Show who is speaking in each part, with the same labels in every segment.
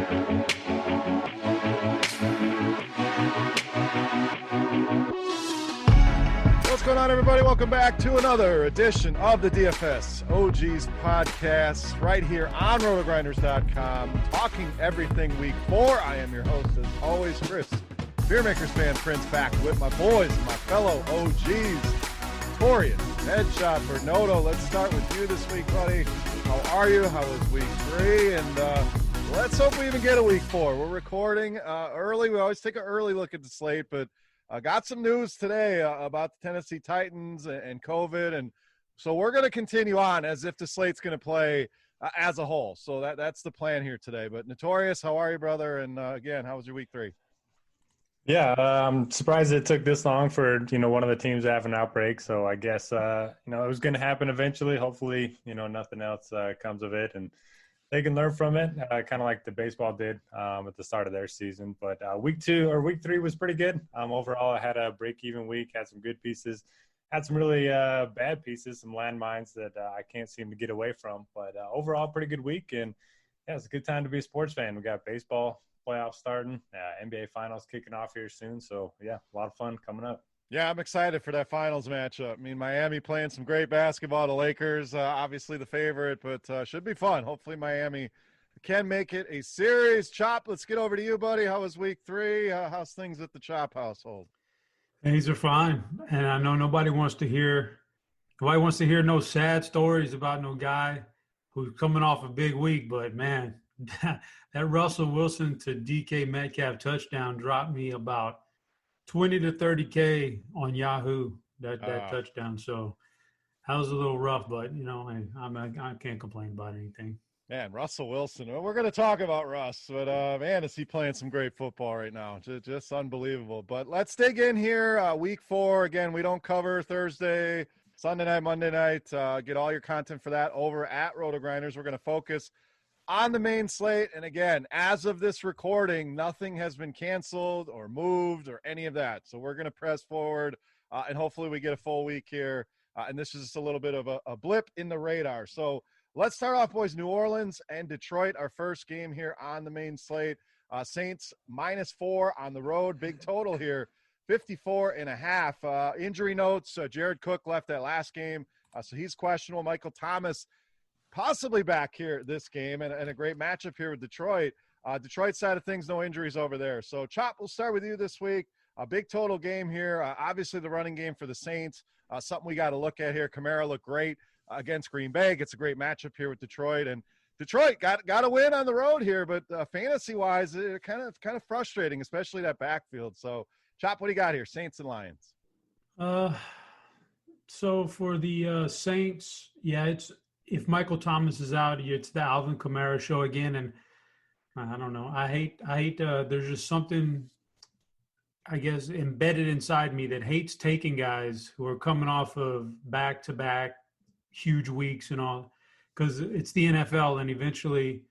Speaker 1: What's going on, everybody? Welcome back to another edition of the DFS OGs podcast right here on Rotogrinders.com, talking everything week 4. I am your host, as always, Chris, Beermakers fan Prince, back with my boys, my fellow OGs, Notorious Headshot for Noto. Let's start with you this week, buddy. How are you? How was week 3? And let's hope we even get a week 4. We're recording early. We always take an early look at the slate, but got some news today about the Tennessee Titans and COVID, and so we're going to continue on as if the slate's going to play as a whole. So that's the plan here today. But Notorious, how are you, brother? And again, how was your week 3?
Speaker 2: Yeah, I'm surprised it took this long for one of the teams to have an outbreak. So I guess it was going to happen eventually. Hopefully, nothing else comes of it, and they can learn from it, kind of like the baseball did at the start of their season. But week 3 was pretty good. Overall, I had a break-even week, had some good pieces, had some really bad pieces, some landmines that I can't seem to get away from. But overall, pretty good week. And, yeah, it's a good time to be a sports fan. We got baseball playoffs starting, NBA Finals kicking off here soon. So, yeah, a lot of fun coming up.
Speaker 1: Yeah, I'm excited for that finals matchup. I mean, Miami playing some great basketball. The Lakers, obviously the favorite, but should be fun. Hopefully Miami can make it a series. Chop, let's get over to you, buddy. How was week 3? How's things at the Chop household?
Speaker 3: Things are fine. And I know nobody wants to hear no sad stories about no guy who's coming off a big week. But, man, that Russell Wilson to DK Metcalf touchdown dropped me about 20 to 30K on Yahoo, that touchdown. So that was a little rough, but, I can't complain about anything.
Speaker 1: Man, Russell Wilson. Well, we're going to talk about Russ, but, man, is he playing some great football right now. Just unbelievable. But let's dig in here. Week 4, again, we don't cover Thursday, Sunday night, Monday night. Get all your content for that over at Rotogrinders. We're going to focus on the main slate. And again, as of this recording, nothing has been canceled or moved or any of that. So we're going to press forward and hopefully we get a full week here. And this is just a little bit of a blip in the radar. So let's start off, boys. New Orleans and Detroit, our first game here on the main slate. Saints -4 on the road. Big total here, 54.5. Injury notes, Jared Cook left that last game. So he's questionable. Michael Thomas possibly back here this game, and a great matchup here with Detroit. Detroit side of things, no injuries over there. So, Chop, we'll start with you this week. A big total game here. Obviously, the running game for the Saints, something we got to look at here. Kamara looked great against Green Bay. It's a great matchup here with Detroit. And Detroit got a win on the road here, but fantasy-wise, it kind of frustrating, especially that backfield. So, Chop, what do you got here, Saints and Lions?
Speaker 3: So for the Saints, yeah, if Michael Thomas is out, it's the Alvin Kamara show again. And I don't know. I hate there's just something, I guess, embedded inside me that hates taking guys who are coming off of back-to-back huge weeks and all, because it's the NFL and eventually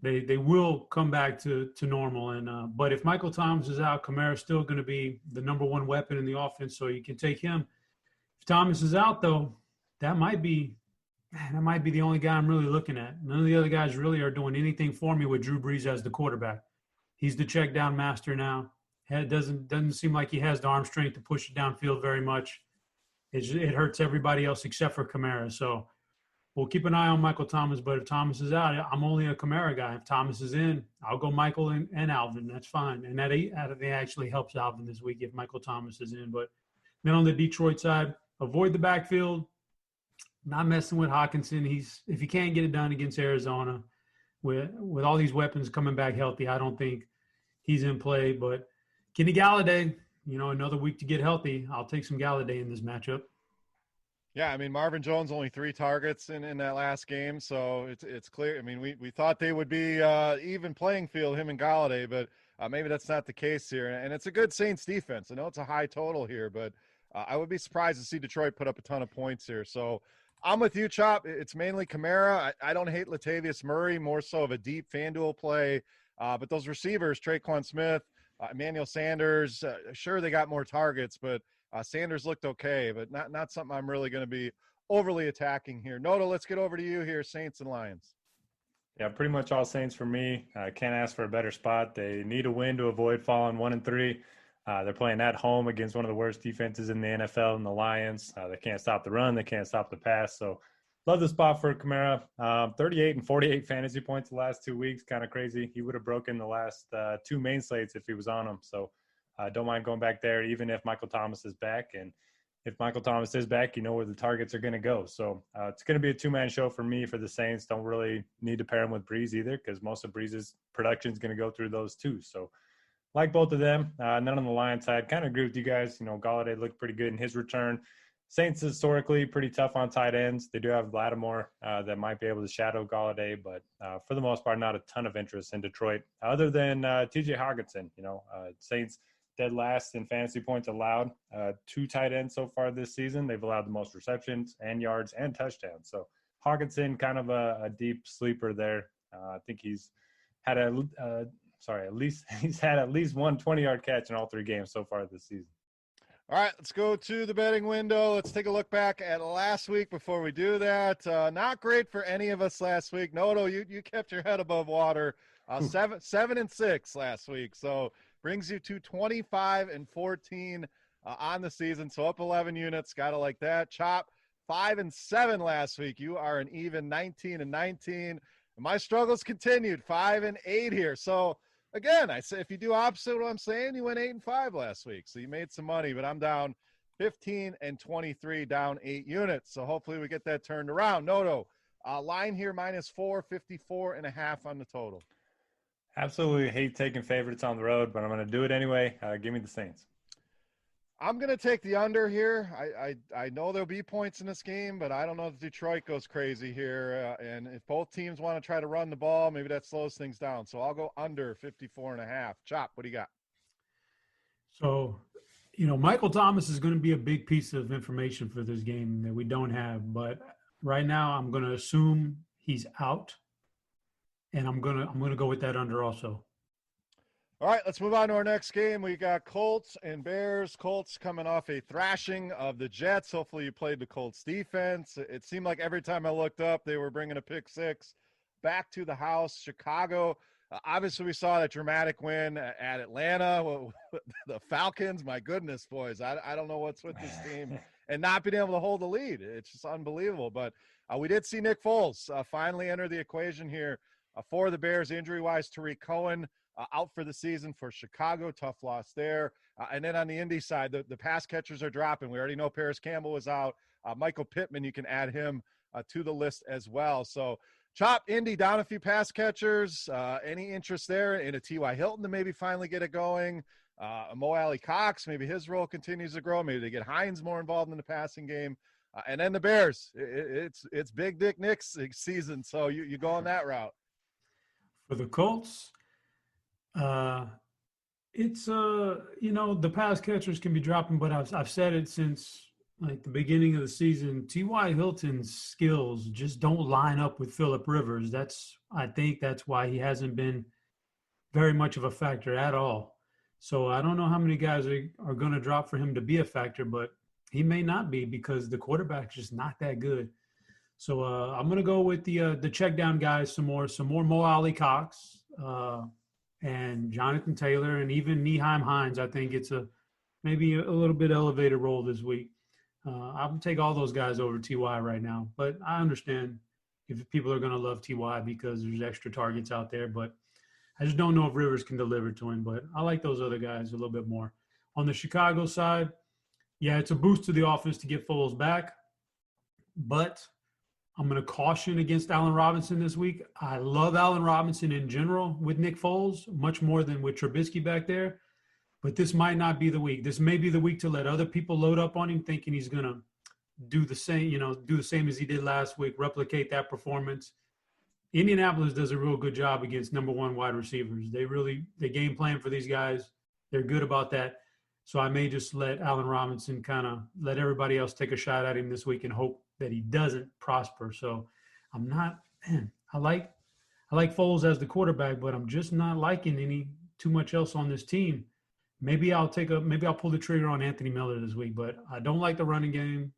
Speaker 3: they will come back to normal. And but if Michael Thomas is out, Kamara's still going to be the number one weapon in the offense, so you can take him. If Thomas is out, though, that might be the only guy I'm really looking at. None of the other guys really are doing anything for me with Drew Brees as the quarterback. He's the check down master now. It doesn't seem like he has the arm strength to push it downfield very much. It hurts everybody else except for Kamara. So we'll keep an eye on Michael Thomas, but if Thomas is out, I'm only a Kamara guy. If Thomas is in, I'll go Michael and Alvin. That's fine. And that actually helps Alvin this week if Michael Thomas is in. But then on the Detroit side, avoid the backfield. Not messing with Hawkinson. If he can't get it done against Arizona with all these weapons coming back healthy, I don't think he's in play. But Kenny Galladay, another week to get healthy. I'll take some Galladay in this matchup.
Speaker 1: Yeah, I mean, Marvin Jones only 3 targets in that last game, so it's clear. I mean, we thought they would be even playing field, him and Galladay, but maybe that's not the case here. And it's a good Saints defense. I know it's a high total here, but I would be surprised to see Detroit put up a ton of points here. So I'm with you, Chop. It's mainly Kamara. I don't hate Latavius Murray, more so of a deep FanDuel play. But those receivers, Traquan Smith, Emmanuel Sanders, sure they got more targets, but Sanders looked okay, but not something I'm really going to be overly attacking here. Noto, let's get over to you here, Saints and Lions.
Speaker 2: Yeah, pretty much all Saints for me. Can't ask for a better spot. They need a win to avoid falling 1-3. They're playing at home against one of the worst defenses in the NFL and the Lions. They can't stop the run. They can't stop the pass. So love the spot for Kamara. 38 and 48 fantasy points the last 2 weeks. Kind of crazy. He would have broken the last two main slates if he was on them. So don't mind going back there, even if Michael Thomas is back. And if Michael Thomas is back, you know where the targets are going to go. So it's going to be a two-man show for me for the Saints. Don't really need to pair him with Breeze either, because most of Breeze's production is going to go through those two. So like both of them. None on the Lions side. Kind of agree with you guys. You know, Galladay looked pretty good in his return. Saints historically pretty tough on tight ends. They do have Lattimore that might be able to shadow Galladay, but for the most part, not a ton of interest in Detroit other than TJ Hawkinson. You know, Saints dead last in fantasy points allowed. Two tight ends so far this season. They've allowed the most receptions and yards and touchdowns. So Hawkinson, kind of a deep sleeper there. I think he's had at least one 20-yard catch in all three games so far this season.
Speaker 1: All right, let's go to the betting window. Let's take a look back at last week before we do that. Not great for any of us last week. Noto, you kept your head above water. 7-6 last week, so brings you to 25-14 on the season. So up 11 units. Gotta like that. Chop 5-7 last week. You are an even 19-19. My struggles continued. 5-8 here. So again, I say if you do opposite what I'm saying, you went 8-5 last week. So you made some money, but I'm down 15-23, down 8 units. So hopefully we get that turned around. Noto, line here -4, 54.5 on the total.
Speaker 2: Absolutely hate taking favorites on the road, but I'm going to do it anyway. Give me the Saints.
Speaker 1: I'm going to take the under here. I know there'll be points in this game, but I don't know if Detroit goes crazy here. And if both teams want to try to run the ball, maybe that slows things down. So I'll go under 54.5. Chop, what do you got?
Speaker 3: So, you know, Michael Thomas is going to be a big piece of information for this game that we don't have. But right now I'm going to assume he's out. And I'm gonna go with that under also.
Speaker 1: All right, let's move on to our next game. We got Colts and Bears. Colts coming off a thrashing of the Jets. Hopefully you played the Colts defense. It seemed like every time I looked up, they were bringing a pick six back to the house. Chicago, obviously we saw that dramatic win at Atlanta. The Falcons, my goodness, boys. I don't know what's with this team. And not being able to hold the lead. It's just unbelievable. But we did see Nick Foles finally enter the equation here. For the Bears, injury-wise, Tariq Cohen out for the season for Chicago. Tough loss there. And then on the Indy side, the pass catchers are dropping. We already know Paris Campbell was out. Michael Pittman, you can add him to the list as well. So, Chop, Indy down a few pass catchers. Any interest there in a T.Y. Hilton to maybe finally get it going? Mo Alley Cox, maybe his role continues to grow. Maybe they get Hines more involved in the passing game. And then the Bears. It's Big Dick Nick's season, so you go on that route.
Speaker 3: For the Colts, it's you know, the pass catchers can be dropping, but I've said it since like the beginning of the season. T.Y. Hilton's skills just don't line up with Phillip Rivers. I think that's why he hasn't been very much of a factor at all. So I don't know how many guys are going to drop for him to be a factor, but he may not be because the quarterback's just not that good. So I'm going to go with the check down guys some more Mo Alley Cox and Jonathan Taylor and even Nyheim Hines. I think it's maybe a little bit elevated role this week. I'll take all those guys over T.Y. right now. But I understand if people are going to love T.Y. because there's extra targets out there. But I just don't know if Rivers can deliver to him. But I like those other guys a little bit more. On the Chicago side, yeah, it's a boost to the offense to get Foles back. But I'm going to caution against Allen Robinson this week. I love Allen Robinson in general with Nick Foles, much more than with Trubisky back there. But this might not be the week. This may be the week to let other people load up on him thinking he's going to do the same as he did last week, replicate that performance. Indianapolis does a real good job against number one wide receivers. They game plan for these guys. They're good about that. So I may just let Allen Robinson kind of let everybody else take a shot at him this week and hope that he doesn't prosper. So I'm not, I like Foles as the quarterback, but I'm just not liking too much else on this team. Maybe I'll pull the trigger on Anthony Miller this week, but I don't like the running game.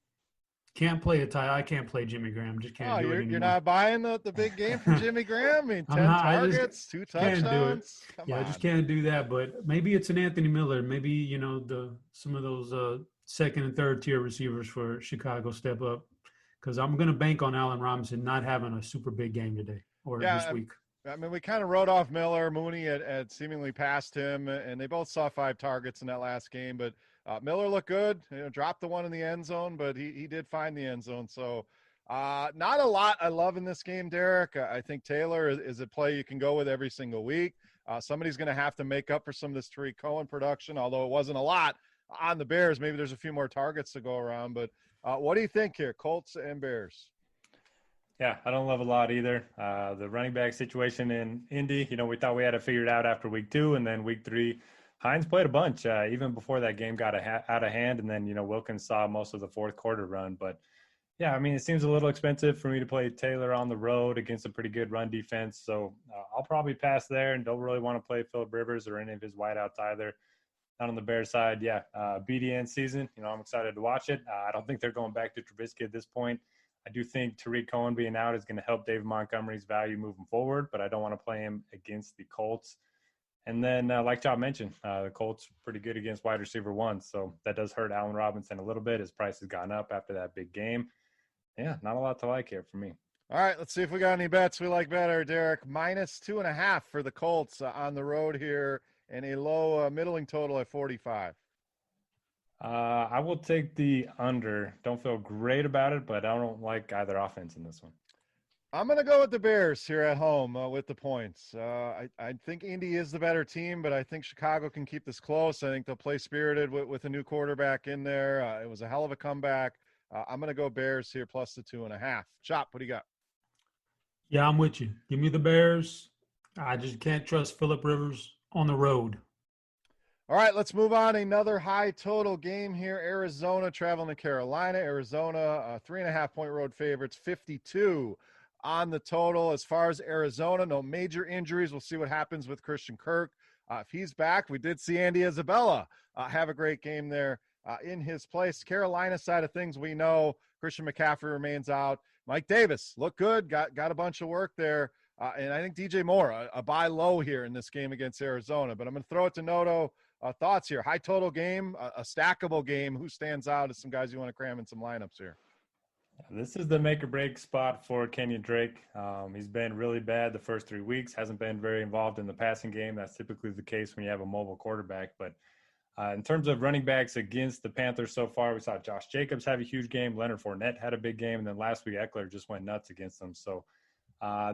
Speaker 3: Can't play a tie. I can't play Jimmy Graham. Just can't do it anymore.
Speaker 1: You're not buying the big game from Jimmy Graham? I mean,
Speaker 3: I'm
Speaker 1: 10
Speaker 3: not.
Speaker 1: targets, 2
Speaker 3: Can't do it.
Speaker 1: touchdowns. Come
Speaker 3: Yeah,
Speaker 1: on.
Speaker 3: I just can't do that. But maybe it's an Anthony Miller. Maybe some of those second and third tier receivers for Chicago step up, because I'm going to bank on Allen Robinson not having a super big game today or this week.
Speaker 1: I mean, we kind of wrote off Miller. Mooney had seemingly passed him, and they both saw 5 targets in that last game. But Miller looked good. Dropped the one in the end zone, but he did find the end zone. So not a lot I love in this game, Derek. I think Taylor is a play you can go with every single week. Somebody's going to have to make up for some of this Tariq Cohen production, although it wasn't a lot on the Bears. Maybe there's a few more targets to go around. But what do you think here, Colts and Bears?
Speaker 2: Yeah, I don't love a lot either. The running back situation in Indy, we thought we had it figured out after week 2, and then week 3, Hines played a bunch even before that game got out of hand, and then, Wilkins saw most of the fourth quarter run. But, yeah, I mean, it seems a little expensive for me to play Taylor on the road against a pretty good run defense, so I'll probably pass there and don't really want to play Phillip Rivers or any of his wideouts either. Not on the Bears side, BDN season, I'm excited to watch it. I don't think they're going back to Trubisky at this point. I do think Tariq Cohen being out is going to help David Montgomery's value moving forward, but I don't want to play him against the Colts. And then, like Chop mentioned, the Colts pretty good against wide receiver 1, so that does hurt Allen Robinson a little bit. His price has gone up after that big game. Yeah, not a lot to like here for me.
Speaker 1: All right, let's see if we got any bets we like better, Derek. -2.5 for the Colts on the road here, and a low middling total at 45.
Speaker 2: I will take the under. Don't feel great about it, but I don't like either offense in this one.
Speaker 1: I'm going to go with the Bears here at home with the points. I think Indy is the better team, but I think Chicago can keep this close. I think they'll play spirited with a new quarterback in there. It was a hell of a comeback. I'm going to go Bears here plus the 2.5. Chop, what do you got?
Speaker 3: Yeah, I'm with you. Give me the Bears. I just can't trust Phillip Rivers on the road.
Speaker 1: All right, let's move on. Another high total game here. Arizona traveling to Carolina. Arizona, 3.5-point road favorites, 52 on the total. As far as Arizona, no major injuries. We'll see what happens with Christian Kirk. If he's back, we did see Andy Isabella have a great game there in his place. Carolina side of things, we know Christian McCaffrey remains out. Mike Davis looked good, got a bunch of work there. And I think DJ Moore, a buy low here in this game against Arizona. But I'm going to throw it to Noto. Thoughts here? High total game, a stackable game. Who stands out as some guys you want to cram in some lineups here?
Speaker 2: This is the make or break spot for Kenyon Drake. He's been really bad the first 3 weeks, hasn't been very involved in the passing game. That's typically the case when you have a mobile quarterback. But in terms of running backs against the Panthers so far, we saw Josh Jacobs have a huge game. Leonard Fournette had a big game. And then last week, Eckler just went nuts against them. So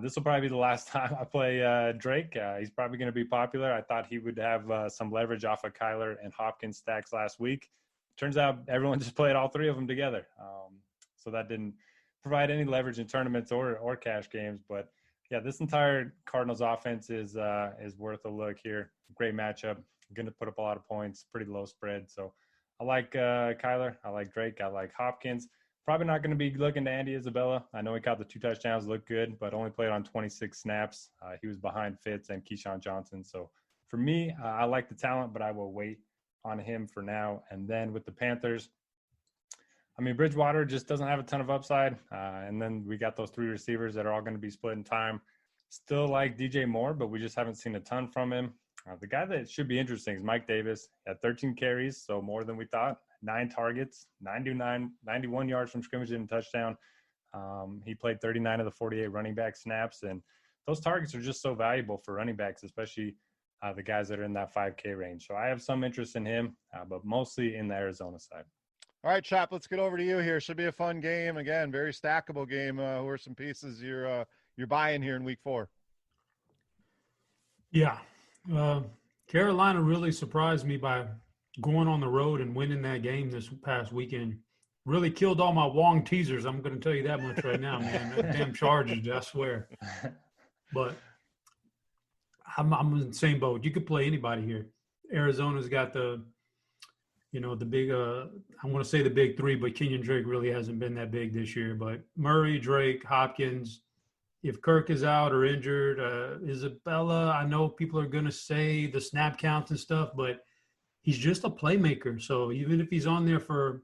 Speaker 2: this will probably be the last time I play Drake. He's probably going to be popular. I thought he would have some leverage off of Kyler and Hopkins stacks last week. Turns out everyone just played all 3 of them together. So that didn't provide any leverage in tournaments or cash games. But, yeah, this entire Cardinals offense is worth a look here. Great matchup. Going to put up a lot of points, pretty low spread. So I like Kyler. I like Drake. I like Hopkins. Probably not going to be looking to Andy Isabella. I know he caught the 2 touchdowns, looked good, but only played on 26 snaps. He was behind Fitz and Keyshawn Johnson. So for me, I like the talent, but I will wait on him for now. And then with the Panthers, I mean, Bridgewater just doesn't have a ton of upside. And then we got those 3 receivers that are all going to be splitting time. Still like DJ Moore, but we just haven't seen a ton from him. The guy that should be interesting is Mike Davis. He had 13 carries, so more than we thought. 9 targets, 91 yards from scrimmage and a touchdown. He played 39 of the 48 running back snaps, and those targets are just so valuable for running backs, especially the guys that are in that 5K range. So I have some interest in him, but mostly in the Arizona side.
Speaker 1: All right, Chop, let's get over to you here. Should be a fun game. Again, very stackable game. Who are some pieces you're buying here in week 4?
Speaker 3: Yeah. Carolina really surprised me by going on the road and winning that game this past weekend. Really killed all my Wong teasers. I'm going to tell you that much right now, man. That damn Chargers, I swear. But I'm in the same boat. You could play anybody here. Arizona's got the big, I want to say the big 3, but Kenyon Drake really hasn't been that big this year. But Murray, Drake, Hopkins, if Kirk is out or injured, Isabella, I know people are going to say the snap counts and stuff, but he's just a playmaker. So even if he's on there for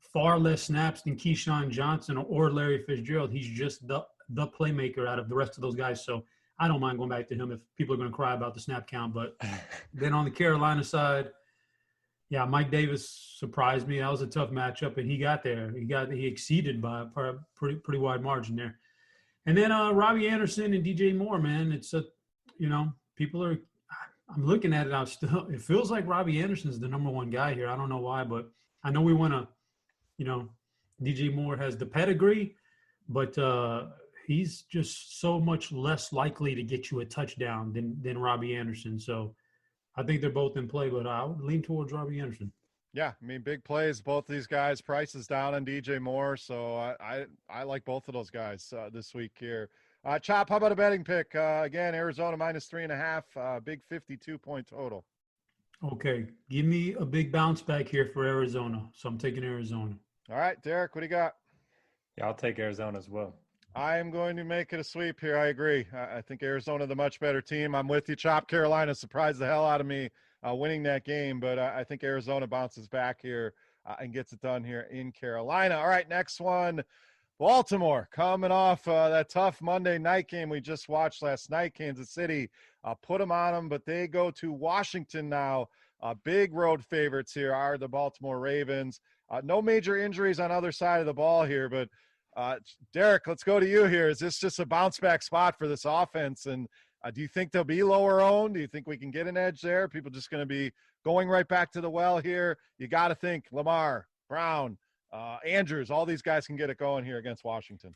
Speaker 3: far less snaps than Keyshawn Johnson or Larry Fitzgerald. He's just the playmaker out of the rest of those guys. So I don't mind going back to him if people are going to cry about the snap count. But then on the Carolina side, yeah, Mike Davis surprised me. That was a tough matchup, and he got there. He exceeded by a pretty wide margin there. And then Robbie Anderson and DJ Moore, man, it's people are. I'm looking at it. It feels like Robbie Anderson's the number one guy here. I don't know why, but I know we want to. DJ Moore has the pedigree, but he's just so much less likely to get you a touchdown than Robbie Anderson. So I think they're both in play, but I would lean towards Robbie Anderson.
Speaker 1: Yeah, I mean, big plays, both these guys. Prices down on DJ Moore, so I like both of those guys this week here. Chop, how about a betting pick? Again, Arizona -3.5, big 52-point total.
Speaker 3: Okay, give me a big bounce back here for Arizona. So I'm taking Arizona.
Speaker 1: All right, Derek, what do you got?
Speaker 2: Yeah, I'll take Arizona as well.
Speaker 1: I am going to make it a sweep here. I agree. I think Arizona the much better team. I'm with you. Chop, Carolina surprised the hell out of me winning that game, but I think Arizona bounces back here and gets it done here in Carolina. All right, next one. Baltimore coming off that tough Monday night game we just watched last night. Kansas City put them on them, but they go to Washington now. Big road favorites here are the Baltimore Ravens. No major injuries on other side of the ball here, but Derek, let's go to you here. Is this just a bounce back spot for this offense? And do you think they'll be lower owned? Do you think we can get an edge there? People just going to be going right back to the well here? You got to think Lamar, Brown, Andrews, all these guys can get it going here against Washington.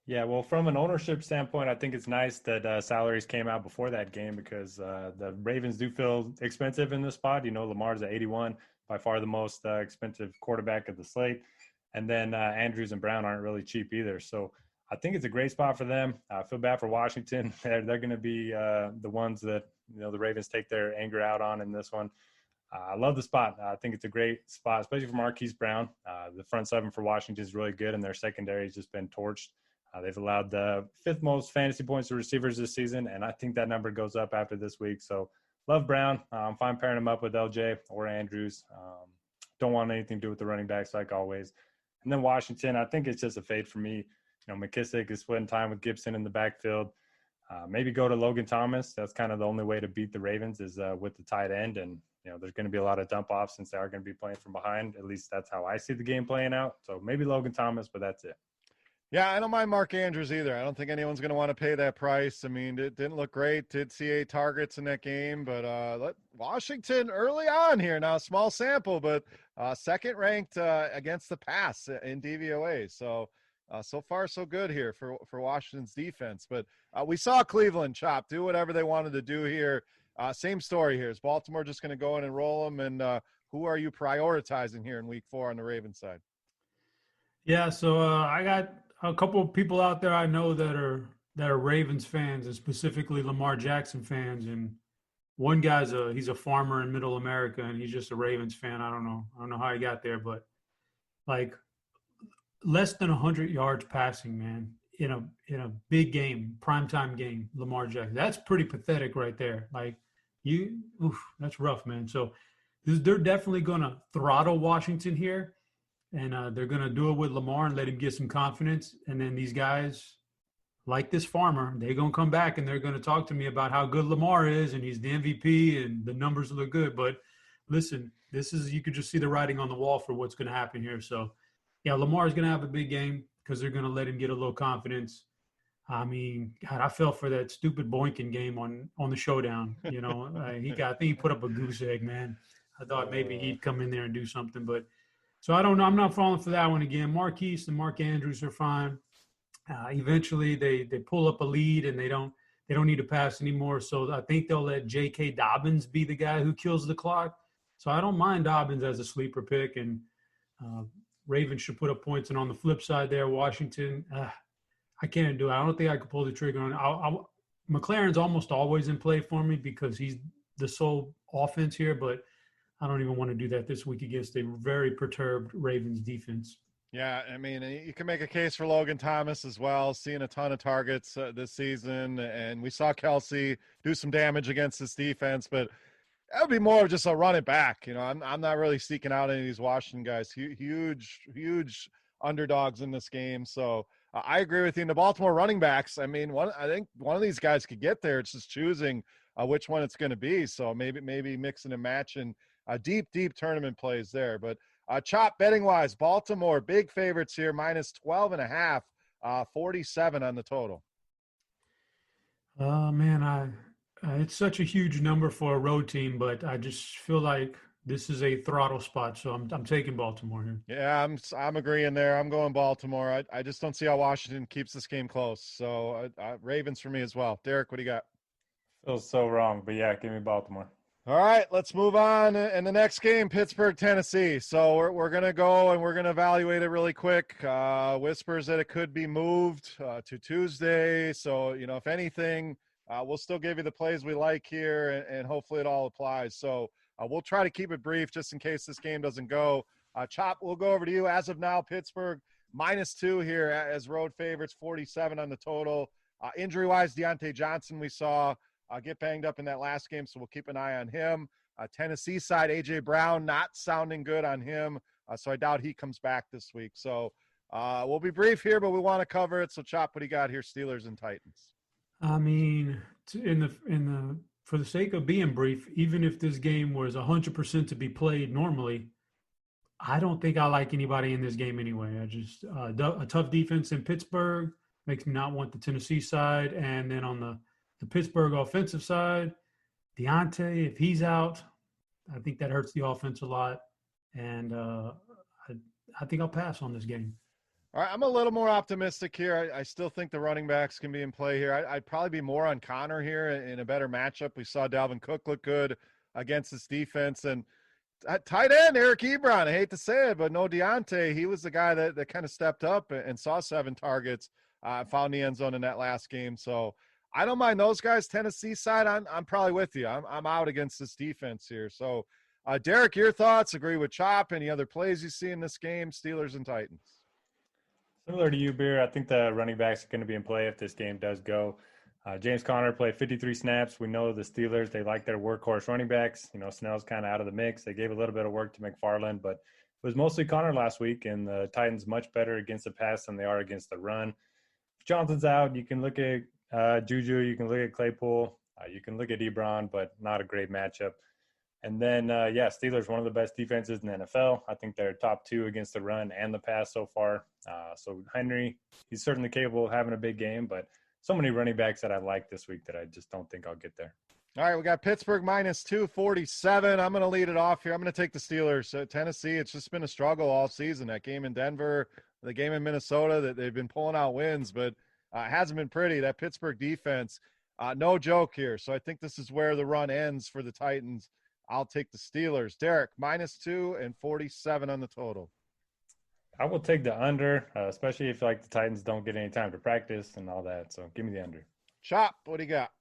Speaker 2: Yeah, well, from an ownership standpoint, I think it's nice that salaries came out before that game because the Ravens do feel expensive in this spot. Lamar's at 81, by far the most expensive quarterback of the slate. And then Andrews and Brown aren't really cheap either. So I think it's a great spot for them. I feel bad for Washington. They're going to be the ones that, the Ravens take their anger out on in this one. I love the spot. I think it's a great spot, especially for Marquise Brown. The front seven for Washington is really good, and their secondary has just been torched. They've allowed the fifth most fantasy points to receivers this season, and I think that number goes up after this week. So love Brown. I'm fine pairing him up with LJ or Andrews. Don't want anything to do with the running backs like always. And then Washington, I think it's just a fade for me. McKissick is splitting time with Gibson in the backfield. Maybe go to Logan Thomas. That's kind of the only way to beat the Ravens is with the tight end. And, there's going to be a lot of dump offs since they are going to be playing from behind. At least that's how I see the game playing out. So maybe Logan Thomas, but that's it.
Speaker 1: Yeah, I don't mind Mark Andrews either. I don't think anyone's going to want to pay that price. I mean, it didn't look great. Did see 8 targets in that game, but let Washington early on here. Now, small sample, but second ranked against the pass in DVOA. So far, so good here for Washington's defense. But we saw Cleveland, Chop, do whatever they wanted to do here. Same story here. Is Baltimore just going to go in and roll them? And who are you prioritizing here in week 4 on the Ravens side?
Speaker 3: Yeah, so I got a couple of people out there I know that are Ravens fans and specifically Lamar Jackson fans. And one guy's he's a farmer in Middle America and he's just a Ravens fan. I don't know how he got there, but like less than 100 yards passing, man, in a big game, primetime game, Lamar Jackson. That's pretty pathetic right there. Like that's rough, man. So they're definitely going to throttle Washington here. And they're going to do it with Lamar and let him get some confidence. And then these guys, like this farmer, they're going to come back and they're going to talk to me about how good Lamar is and he's the MVP and the numbers look good. But listen, you could just see the writing on the wall for what's going to happen here. So, yeah, Lamar is going to have a big game because they're going to let him get a little confidence. I mean, God, I fell for that stupid Boykin game on the showdown. I think he put up a goose egg, man. I thought maybe he'd come in there and do something, but so I don't know. I'm not falling for that one again. Marquise and Mark Andrews are fine. Eventually, they pull up a lead and they don't need to pass anymore. So I think they'll let J.K. Dobbins be the guy who kills the clock. So I don't mind Dobbins as a sleeper pick, and Ravens should put up points. And on the flip side, there, Washington, I can't do it. I don't think I could pull the trigger on it. McLaren's almost always in play for me because he's the sole offense here, but I don't even want to do that this week against a very perturbed Ravens defense.
Speaker 1: Yeah, I mean, you can make a case for Logan Thomas as well, seeing a ton of targets this season. And we saw Kelsey do some damage against this defense. But That would be more of just a run it back. I'm not really seeking out any of these Washington guys. Huge underdogs in this game. So I agree with you. In the Baltimore running backs, I think one of these guys could get there. It's just choosing which one it's going to be. So maybe mixing and matching deep tournament plays there. But Chop, betting wise, Baltimore big favorites here, minus 12.5, 47 on the total.
Speaker 3: Man, it's such a huge number for a road team, but I just feel like this is a throttle spot, so I'm taking Baltimore here.
Speaker 1: Yeah, I'm agreeing there. I'm going Baltimore. I just don't see how Washington keeps this game close. So Ravens for me as well. Derek, what do you got?
Speaker 2: Feels so wrong, but yeah, give me Baltimore.
Speaker 1: All right, let's move on. In the next game, Pittsburgh, Tennessee. So we're going to go and we're going to evaluate it really quick. Whispers that it could be moved to Tuesday. So, if anything, we'll still give you the plays we like here, and hopefully it all applies. So we'll try to keep it brief just in case this game doesn't go. Chop, we'll go over to you. As of now, Pittsburgh -2 here as road favorites, 47 on the total. Injury-wise, Deontay Johnson we saw get banged up in that last game, so we'll keep an eye on him. Tennessee side, A.J. Brown not sounding good on him, so I doubt he comes back this week. So we'll be brief here, but we want to cover it. So Chop, what do you got here, Steelers and Titans?
Speaker 3: I mean, for the sake of being brief, even if this game was 100% to be played normally, I don't think I like anybody in this game anyway. I just a tough defense in Pittsburgh makes me not want the Tennessee side, and then on the Pittsburgh offensive side, Deontay, if he's out, I think that hurts the offense a lot, and I think I'll pass on this game.
Speaker 1: All right, I'm a little more optimistic here. I still think the running backs can be in play here. I'd probably be more on Connor here in a better matchup. We saw Dalvin Cook look good against this defense. And tight end, Eric Ebron, I hate to say it, but no Deontay. He was the guy that kind of stepped up and saw 7 targets, found the end zone in that last game. So I don't mind those guys. Tennessee side, I'm probably with you. I'm out against this defense here. So, Derek, your thoughts? Agree with Chop? Any other plays you see in this game, Steelers and Titans?
Speaker 2: Similar to you, Beer, I think the running backs are going to be in play if this game does go. James Conner played 53 snaps. We know the Steelers, they like their workhorse running backs. Snell's kind of out of the mix. They gave a little bit of work to McFarland, but it was mostly Conner last week, and the Titans much better against the pass than they are against the run. If Johnson's out, you can look at Juju, you can look at Claypool, you can look at Ebron, but not a great matchup. And then, Steelers, one of the best defenses in the NFL. I think they're top 2 against the run and the pass so far. So Henry, he's certainly capable of having a big game, but so many running backs that I like this week that I just don't think I'll get there.
Speaker 1: All right, we got Pittsburgh -2, 47. I'm going to lead it off here. I'm going to take the Steelers. Tennessee, it's just been a struggle all season. That game in Denver, the game in Minnesota, that they've been pulling out wins, but it hasn't been pretty. That Pittsburgh defense, no joke here. So I think this is where the run ends for the Titans. I'll take the Steelers. Derek, -2 and 47 on the total.
Speaker 2: I will take the under, especially if the Titans don't get any time to practice and all that. So give me the under.
Speaker 1: Chop, what do you got?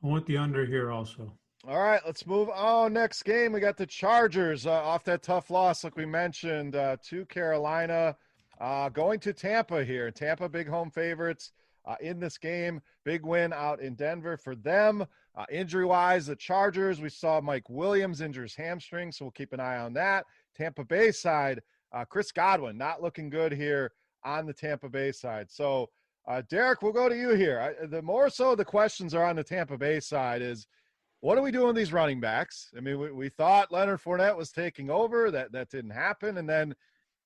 Speaker 3: I want the under here also.
Speaker 1: All right, let's move on. Next game, we got the Chargers off that tough loss, like we mentioned, to Carolina, going to Tampa here. Tampa, big home favorites in this game. Big win out in Denver for them. Injury-wise, the Chargers, we saw Mike Williams injure his hamstring, so we'll keep an eye on that. Tampa Bay side, Chris Godwin not looking good here on the Tampa Bay side. So, Derek, we'll go to you here. The more so the questions are on the Tampa Bay side is, what are we doing with these running backs? I mean, we thought Leonard Fournette was taking over. That didn't happen. And then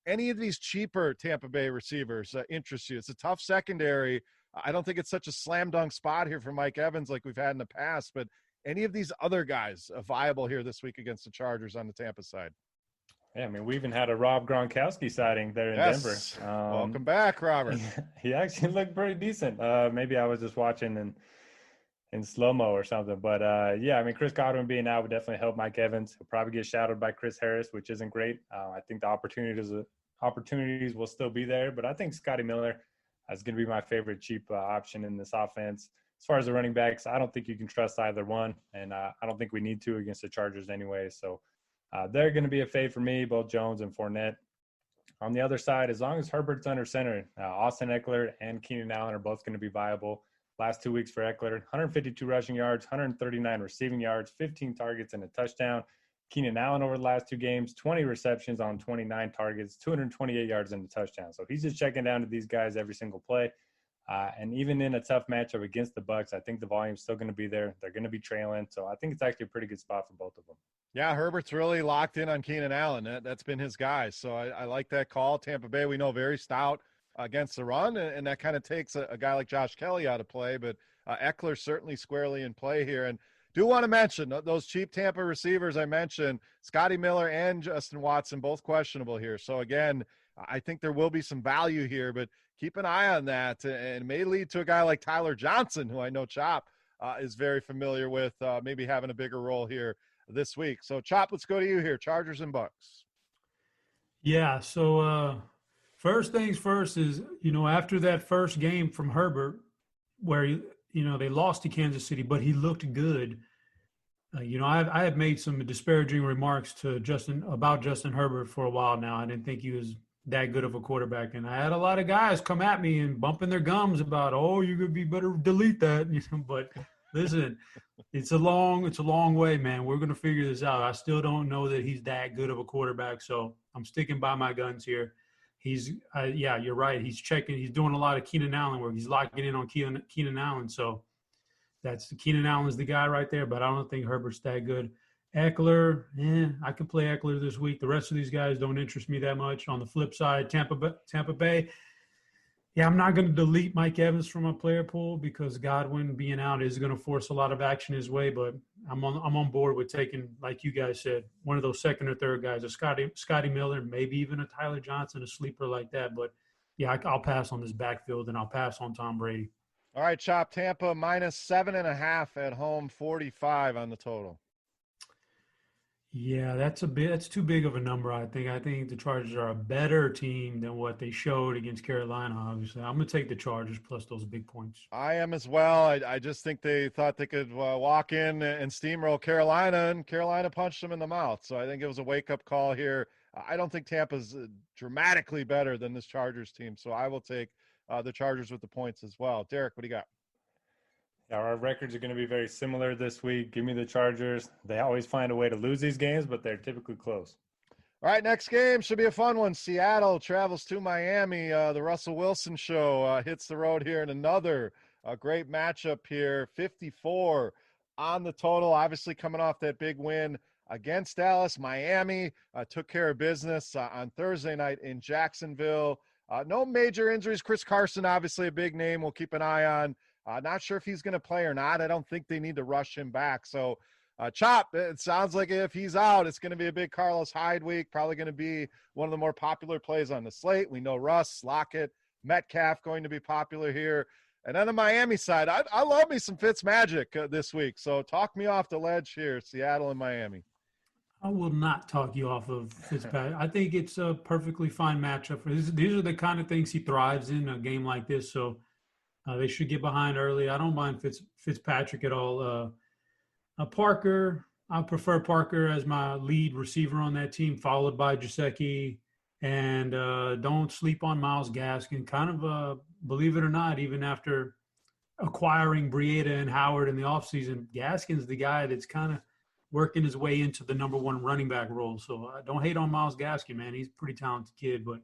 Speaker 1: any of these cheaper Tampa Bay receivers interest you? It's a tough secondary. I don't think it's such a slam dunk spot here for Mike Evans like we've had in the past, but any of these other guys viable here this week against the Chargers on the Tampa side?
Speaker 2: Yeah, I mean, we even had a Rob Gronkowski sighting there in Denver.
Speaker 1: Welcome back, Robert.
Speaker 2: He actually looked pretty decent. Maybe I was just watching in slow-mo or something. But, I mean, Chris Godwin being out would definitely help Mike Evans. He'll probably get shadowed by Chris Harris, which isn't great. I think the opportunities will still be there. But I think Scotty Miller is going to be my favorite cheap option in this offense. As far as the running backs, I don't think you can trust either one. And I don't think we need to against the Chargers anyway. So they're going to be a fade for me, both Jones and Fournette. On the other side, as long as Herbert's under center, Austin Eckler and Keenan Allen are both going to be viable. last 2 weeks for Eckler. 152 rushing yards, 139 receiving yards, 15 targets, and a touchdown. Keenan Allen over the last 2 games, 20 receptions on 29 targets, 228 yards and a touchdown. So he's just checking down to these guys every single play. And even in a tough matchup against the Bucs, I think the volume's still going to be there. They're going to be trailing. So I think it's actually a pretty good spot for both of them.
Speaker 1: Yeah, Herbert's really locked in on Keenan Allen. That's been his guy. So I like that call. Tampa Bay, we know, very stout against the run, and that kind of takes a guy like Josh Kelly out of play. But Eckler certainly squarely in play here. And do want to mention those cheap Tampa receivers I mentioned, Scotty Miller and Justin Watson, both questionable here. So, again, I think there will be some value here, but keep an eye on that. And it may lead to a guy like Tyler Johnson, who I know Chop is very familiar with, maybe having a bigger role here this week. So, Chop, let's go to you here, Chargers and Bucks.
Speaker 3: Yeah, so first things first is, after that first game from Herbert where, they lost to Kansas City, but he looked good. I have made some disparaging remarks to Justin Herbert for a while now. I didn't think he was that good of a quarterback, and I had a lot of guys come at me and bumping their gums about, you're gonna be better delete that. But listen, it's a long way, man. We're gonna figure this out. I still don't know that he's that good of a quarterback, so I'm sticking by my guns here. You're right. He's doing a lot of Keenan Allen work. He's locking in on Keenan Allen. So Keenan Allen's the guy right there, but I don't think Herbert's that good. Eckler, I could play Eckler this week. The rest of these guys don't interest me that much. On the flip side, Tampa Bay, I'm not going to delete Mike Evans from my player pool because Godwin being out is going to force a lot of action his way, but I'm on board with taking, like you guys said, one of those second or third guys, a Scotty Miller, maybe even a Tyler Johnson, a sleeper like that. But, I'll pass on this backfield, and I'll pass on Tom Brady.
Speaker 1: All right, Chop, Tampa minus 7.5 at home, 45 on the total.
Speaker 3: Yeah, that's too big of a number, I think. I think the Chargers are a better team than what they showed against Carolina, obviously. I'm going to take the Chargers plus those big points.
Speaker 1: I am as well. I just think they thought they could walk in and steamroll Carolina, and Carolina punched them in the mouth. So I think it was a wake-up call here. I don't think Tampa's dramatically better than this Chargers team, so I will take the Chargers with the points as well. Derek, what do you got?
Speaker 2: Yeah, our records are going to be very similar this week. Give me the Chargers. They always find a way to lose these games, but they're typically close.
Speaker 1: All right, next game should be a fun one. Seattle travels to Miami. The Russell Wilson show hits the road here in another great matchup here. 54 on the total, obviously coming off that big win against Dallas. Miami took care of business on Thursday night in Jacksonville. No major injuries. Chris Carson, obviously a big name we'll keep an eye on. Not sure if he's going to play or not. I don't think they need to rush him back. So, Chop, it sounds like if he's out, it's going to be a big Carlos Hyde week. Probably going to be one of the more popular plays on the slate. We know Russ, Lockett, Metcalf going to be popular here. And on the Miami side, I love me some Fitzmagic this week. So talk me off the ledge here, Seattle and Miami.
Speaker 3: I will not talk you off of Fitzpatrick. I think it's a perfectly fine matchup for this. These are the kind of things he thrives in a game like this. So they should get behind early. I don't mind Fitzpatrick at all. Parker, I prefer Parker as my lead receiver on that team, followed by Gesicki. And don't sleep on Myles Gaskin. Kind of, believe it or not, even after acquiring Breida and Howard in the offseason, Gaskin's the guy that's kind of working his way into the number one running back role. So don't hate on Myles Gaskin, man. He's a pretty talented kid. But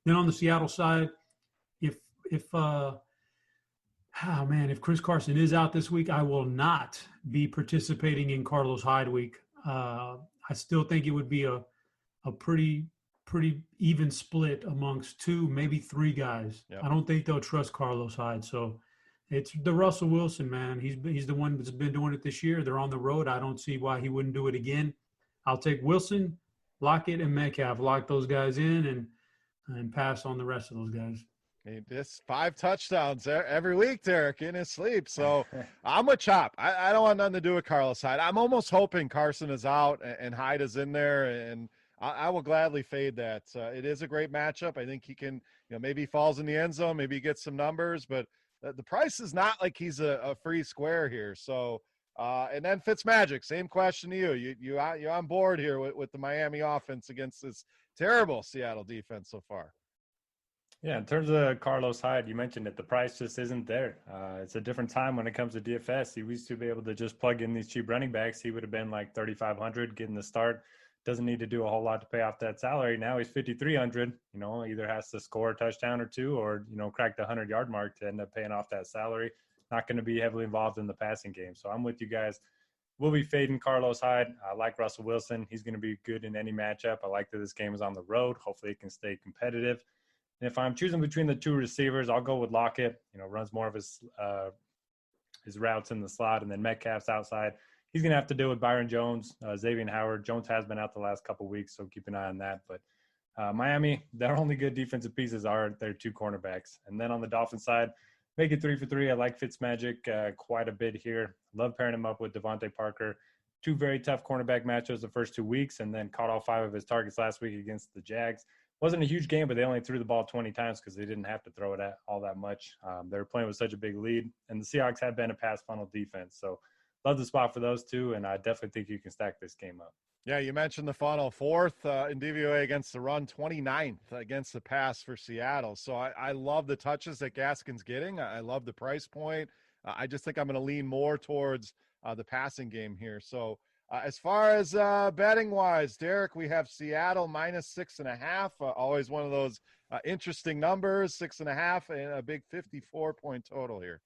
Speaker 3: then on the Seattle side, if Chris Carson is out this week, I will not be participating in Carlos Hyde week. I still think it would be a pretty even split amongst 2, maybe 3 guys. Yep. I don't think they'll trust Carlos Hyde. So it's the Russell Wilson, man. He's the one that's been doing it this year. They're on the road. I don't see why he wouldn't do it again. I'll take Wilson, Lockett, and Metcalf. Lock those guys in and pass on the rest of those guys.
Speaker 1: Just 5 touchdowns every week, Derek, in his sleep. So I'm with Chop. I don't want nothing to do with Carlos Hyde. I'm almost hoping Carson is out and Hyde is in there, and I will gladly fade that. It is a great matchup. I think he can, maybe he falls in the end zone, maybe he gets some numbers, but the price is not like he's a free square here. So, and then Fitzmagic, same question to you. You're on board here with the Miami offense against this terrible Seattle defense so far.
Speaker 2: Yeah, in terms of Carlos Hyde, you mentioned it. The price just isn't there. It's a different time when it comes to DFS. He used to be able to just plug in these cheap running backs. He would have been like 3,500 getting the start. Doesn't need to do a whole lot to pay off that salary. Now he's 5,300. Either has to score a touchdown or two, or crack the 100-yard mark to end up paying off that salary. Not going to be heavily involved in the passing game. So I'm with you guys. We'll be fading Carlos Hyde. I like Russell Wilson. He's going to be good in any matchup. I like that this game is on the road. Hopefully it can stay competitive. And if I'm choosing between the two receivers, I'll go with Lockett. Runs more of his routes in the slot, and then Metcalf's outside. He's going to have to deal with Byron Jones, Xavier Howard. Jones has been out the last couple of weeks, so keep an eye on that. But Miami, their only good defensive pieces are their two cornerbacks. And then on the Dolphins side, make it 3 for 3. I like Fitzmagic quite a bit here. Love pairing him up with Devontae Parker. Two very tough cornerback matchups the first 2 weeks, and then caught all 5 of his targets last week against the Jags. Wasn't a huge game, but they only threw the ball 20 times because they didn't have to throw it at all that much. They were playing with such a big lead, and the Seahawks have been a pass funnel defense. So love the spot for those two, and I definitely think you can stack this game up.
Speaker 1: Yeah, you mentioned the funnel. 4th in DVOA against the run, 29th against the pass for Seattle. So I love the touches that Gaskin's getting. I love the price point. I just think I'm going to lean more towards the passing game here. So as far as betting-wise, Derek, we have Seattle -6.5. Always one of those interesting numbers, 6.5, and a big 54-point total here.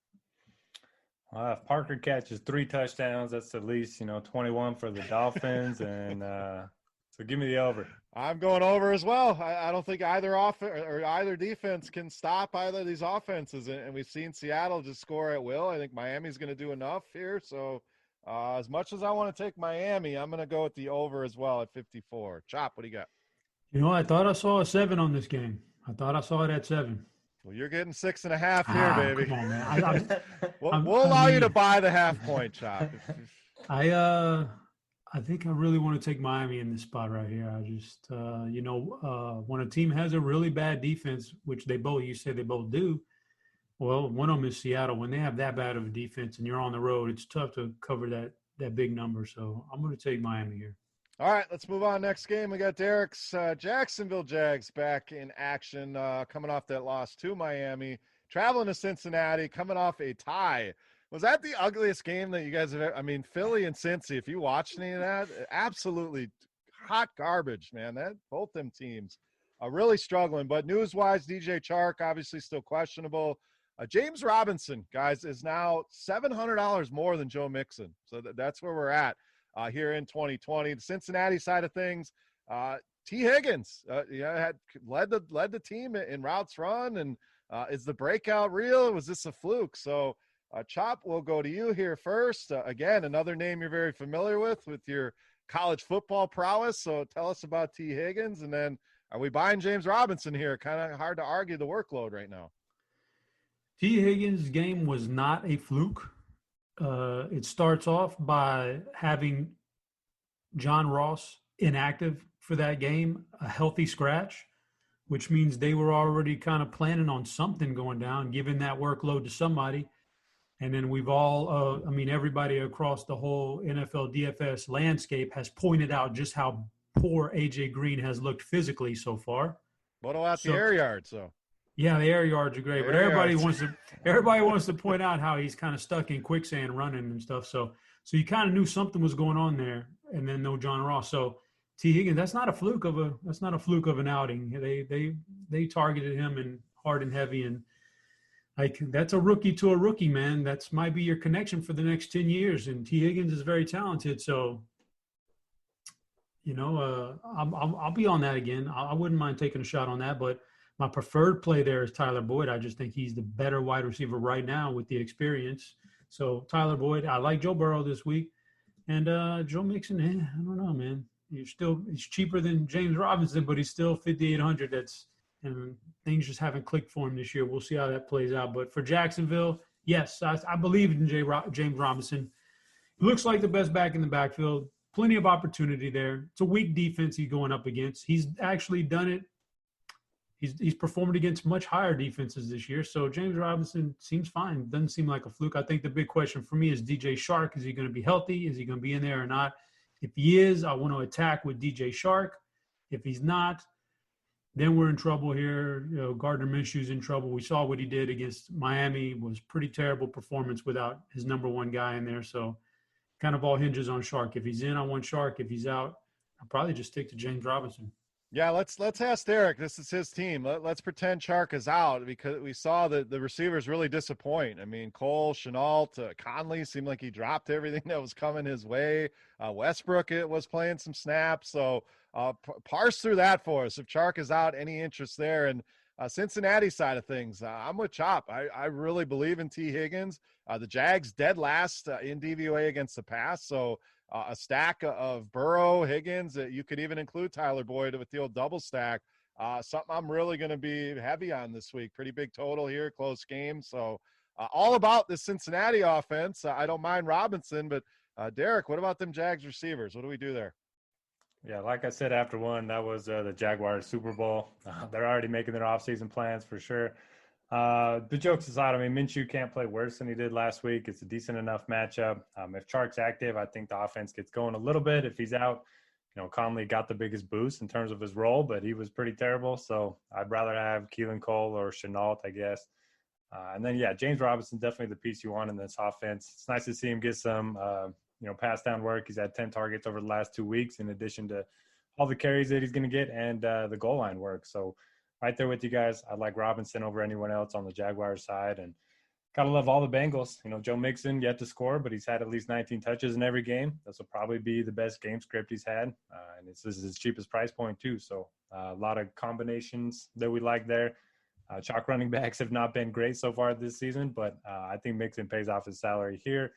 Speaker 2: If Parker catches 3 touchdowns, that's at least 21 for the Dolphins, and so give me the over.
Speaker 1: I'm going over as well. I don't think either either defense can stop either of these offenses, and we've seen Seattle just score at will. I think Miami's going to do enough here. So as much as I want to take Miami, I'm going to go with the over as well at 54. Chop, what do you got?
Speaker 3: I thought I saw a 7 on this game. I thought I saw it at 7.
Speaker 1: Well, you're getting 6.5 here, baby.
Speaker 3: Come on, man.
Speaker 1: We'll allow you to buy the half point, Chop.
Speaker 3: I think I really want to take Miami in this spot right here. I just, when a team has a really bad defense, which you say they both do, well, one of them is Seattle. When they have that bad of a defense and you're on the road, it's tough to cover that big number. So I'm going to take Miami here.
Speaker 1: All right, let's move on. Next game, we got Derek's Jacksonville Jags back in action, coming off that loss to Miami, traveling to Cincinnati, coming off a tie. Was that the ugliest game that you guys have ever? I mean, Philly and Cincy, if you watched any of that, absolutely hot garbage, man. Both them teams are really struggling. But news-wise, DJ Chark obviously still questionable. James Robinson, guys, is now $700 more than Joe Mixon. So that's where we're at here in 2020. The Cincinnati side of things, T. Higgins, had led the team in routes run. And is the breakout real? Was this a fluke? So, Chop, we'll go to you here first. Again, another name you're very familiar with your college football prowess. So tell us about T. Higgins. And then are we buying James Robinson here? Kind of hard to argue the workload right now.
Speaker 3: T. Higgins' game was not a fluke. It starts off by having John Ross inactive for that game, a healthy scratch, which means they were already kind of planning on something going down, giving that workload to somebody. And then we've all, everybody across the whole NFL DFS landscape has pointed out just how poor A.J. Green has looked physically so far.
Speaker 1: What about the air yards, though?
Speaker 3: Yeah, the air yards are great, but everybody wants to point out how he's kind of stuck in quicksand running and stuff. So you kind of knew something was going on there, and then no John Ross. So T. Higgins, that's not a fluke of an outing. They targeted him and hard and heavy, and that's a rookie to a rookie, man. That's might be your connection for the next 10 years. And T. Higgins is very talented, so I'll be on that again. I wouldn't mind taking a shot on that, but my preferred play there is Tyler Boyd. I just think he's the better wide receiver right now with the experience. So Tyler Boyd, I like Joe Burrow this week. And Joe Mixon, I don't know, man. He's cheaper than James Robinson, but he's still 5,800. And things just haven't clicked for him this year. We'll see how that plays out. But for Jacksonville, yes, I believe in James Robinson. He looks like the best back in the backfield. Plenty of opportunity there. It's a weak defense he's going up against. He's actually done it. He's performed against much higher defenses this year. So James Robinson seems fine. Doesn't seem like a fluke. I think the big question for me is DJ Shark. Is he going to be healthy? Is he going to be in there or not? If he is, I want to attack with DJ Shark. If he's not, then we're in trouble here. Gardner Minshew's in trouble. We saw what he did against Miami. Was pretty terrible performance without his number one guy in there. So kind of all hinges on Shark. If he's in, I want Shark. If he's out, I'll probably just stick to James Robinson.
Speaker 1: Yeah, let's ask Derek. This is his team. Let's pretend Chark is out because we saw that the receivers really disappoint. I mean, Cole, Chenault, Conley seemed like he dropped everything that was coming his way. Westbrook was playing some snaps. So parse through that for us. If Chark is out, any interest there? And Cincinnati side of things, I'm with Chop. I really believe in T. Higgins. The Jags dead last in DVOA against the pass. So a stack of Burrow, Higgins. You could even include Tyler Boyd with the old double stack. Something I'm really going to be heavy on this week. Pretty big total here, close game. So all about the Cincinnati offense. I don't mind Robinson, but Derek, what about them Jags receivers? What do we do there?
Speaker 2: Yeah, like I said, after one, that was the Jaguars Super Bowl. They're already making their offseason plans for sure. The jokes aside, I mean, Minshew can't play worse than he did last week. It's a decent enough matchup. If Chark's active, I think the offense gets going a little bit. If he's out, Conley got the biggest boost in terms of his role, but he was pretty terrible. So I'd rather have Keelan Cole or Chenault, I guess. And then, yeah, James Robinson, definitely the piece you want in this offense. It's nice to see him get some, pass down work. He's had 10 targets over the last 2 weeks, in addition to all the carries that he's going to get and the goal line work. So right there with you guys. I like Robinson over anyone else on the Jaguars side. And gotta love all the Bengals. Joe Mixon yet to score, but he's had at least 19 touches in every game. This will probably be the best game script he's had. And this is his cheapest price point too. So a lot of combinations that we like there. Chalk running backs have not been great so far this season, but I think Mixon pays off his salary here.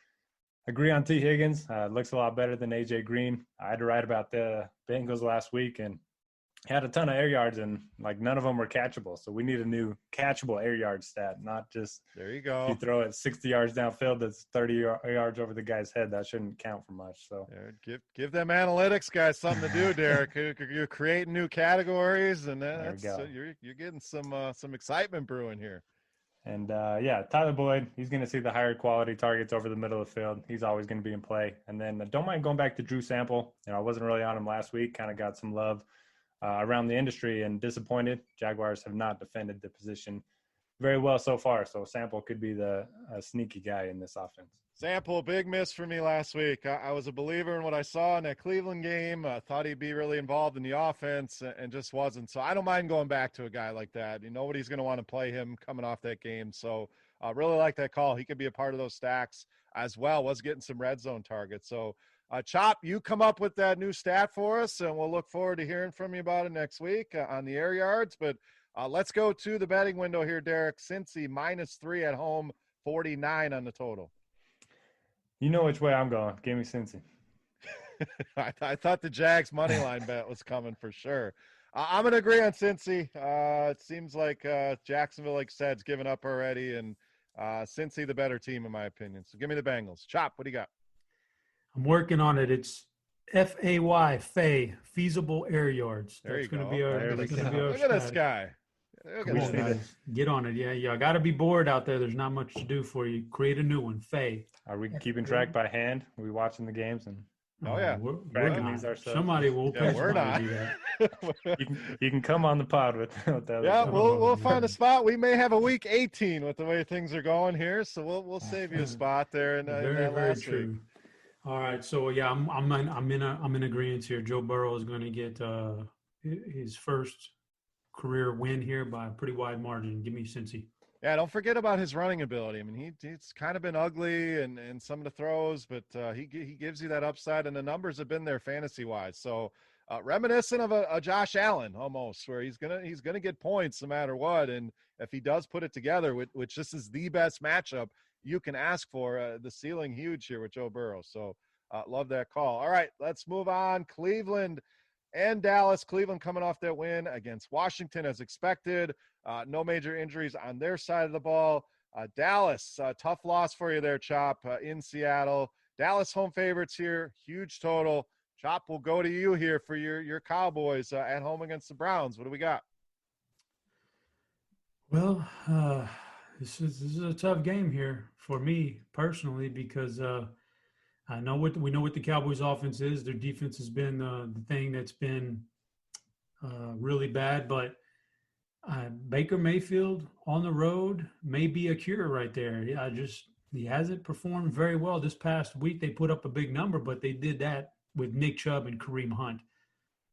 Speaker 2: Agree on T. Higgins. Looks a lot better than A.J. Green. I had to write about the Bengals last week, and had a ton of air yards, and none of them were catchable. So we need a new catchable air yard stat, not just
Speaker 1: there you go.
Speaker 2: You throw it 60 yards downfield, that's 30 yards over the guy's head. That shouldn't count for much. So
Speaker 1: give them analytics guys something to do, Derek. You're creating new categories, and you're getting some excitement brewing here.
Speaker 2: And Tyler Boyd, he's going to see the higher quality targets over the middle of the field. He's always going to be in play. And then don't mind going back to Drew Sample. I wasn't really on him last week. Kind of got some love around the industry and disappointed. Jaguars have not defended the position very well so far. So Sample could be the sneaky guy in this offense.
Speaker 1: Sample, big miss for me last week. I was a believer in what I saw in that Cleveland game. I thought he'd be really involved in the offense and just wasn't. So I don't mind going back to a guy like that. Nobody's going to want to play him coming off that game. So I really like that call. He could be a part of those stacks as well. Was getting some red zone targets. So Chop, you come up with that new stat for us, and we'll look forward to hearing from you about it next week on the air yards. But let's go to the betting window here, Derek. Cincy -3 at home, 49 on the total.
Speaker 2: You know which way I'm going. Give me Cincy.
Speaker 1: I thought the Jags money line bet was coming for sure. I'm going to agree on Cincy. It seems like Jacksonville, like you said, is giving up already, and Cincy the better team in my opinion. So give me the Bengals. Chop, what do you got?
Speaker 3: I'm working on it. It's FAY, feasible air yards.
Speaker 1: There
Speaker 3: That's
Speaker 1: you
Speaker 3: going
Speaker 1: go.
Speaker 3: to be our.
Speaker 1: Look at this guy.
Speaker 3: Come on, guys. Get on it. Yeah, you got to be bored out there. There's not much to do for you. Create a new one. Faye.
Speaker 2: Are we keeping track by hand? Are we watching the games?
Speaker 3: We're
Speaker 2: these ourselves.
Speaker 3: Somebody will pay
Speaker 1: we're
Speaker 3: somebody
Speaker 1: not.
Speaker 3: to do that.
Speaker 2: You can come on the pod with that.
Speaker 1: Yeah, we'll find a spot. We may have a week 18 with the way things are going here, so we'll save you a spot there. In
Speaker 3: very,
Speaker 1: that
Speaker 3: very
Speaker 1: last
Speaker 3: true.
Speaker 1: week.
Speaker 3: All right, so yeah, I'm in agreement here. Joe Burrow is going to get his first career win here by a pretty wide margin. Give me Cincy.
Speaker 1: Yeah, don't forget about his running ability. I mean, he's kind of been ugly in some of the throws, but he gives you that upside, and the numbers have been there fantasy-wise. So reminiscent of a Josh Allen almost, where he's gonna get points no matter what. And if he does put it together, which this is the best matchup you can ask for, the ceiling huge here with Joe Burrow. So love that call. All right, let's move on. Cleveland and Dallas. Cleveland coming off that win against Washington as expected. No major injuries on their side of the ball. Dallas, tough loss for you there, Chop, in Seattle. Dallas home favorites here, huge total. Chop, will go to you here for your Cowboys at home against the Browns. What do we got?
Speaker 3: Well, this is a tough game here for me personally because we know what the Cowboys' offense is. Their defense has been the thing that's been really bad, but Baker Mayfield on the road may be a cure right there. Yeah, he hasn't performed very well this past week. They put up a big number, but they did that with Nick Chubb and Kareem Hunt.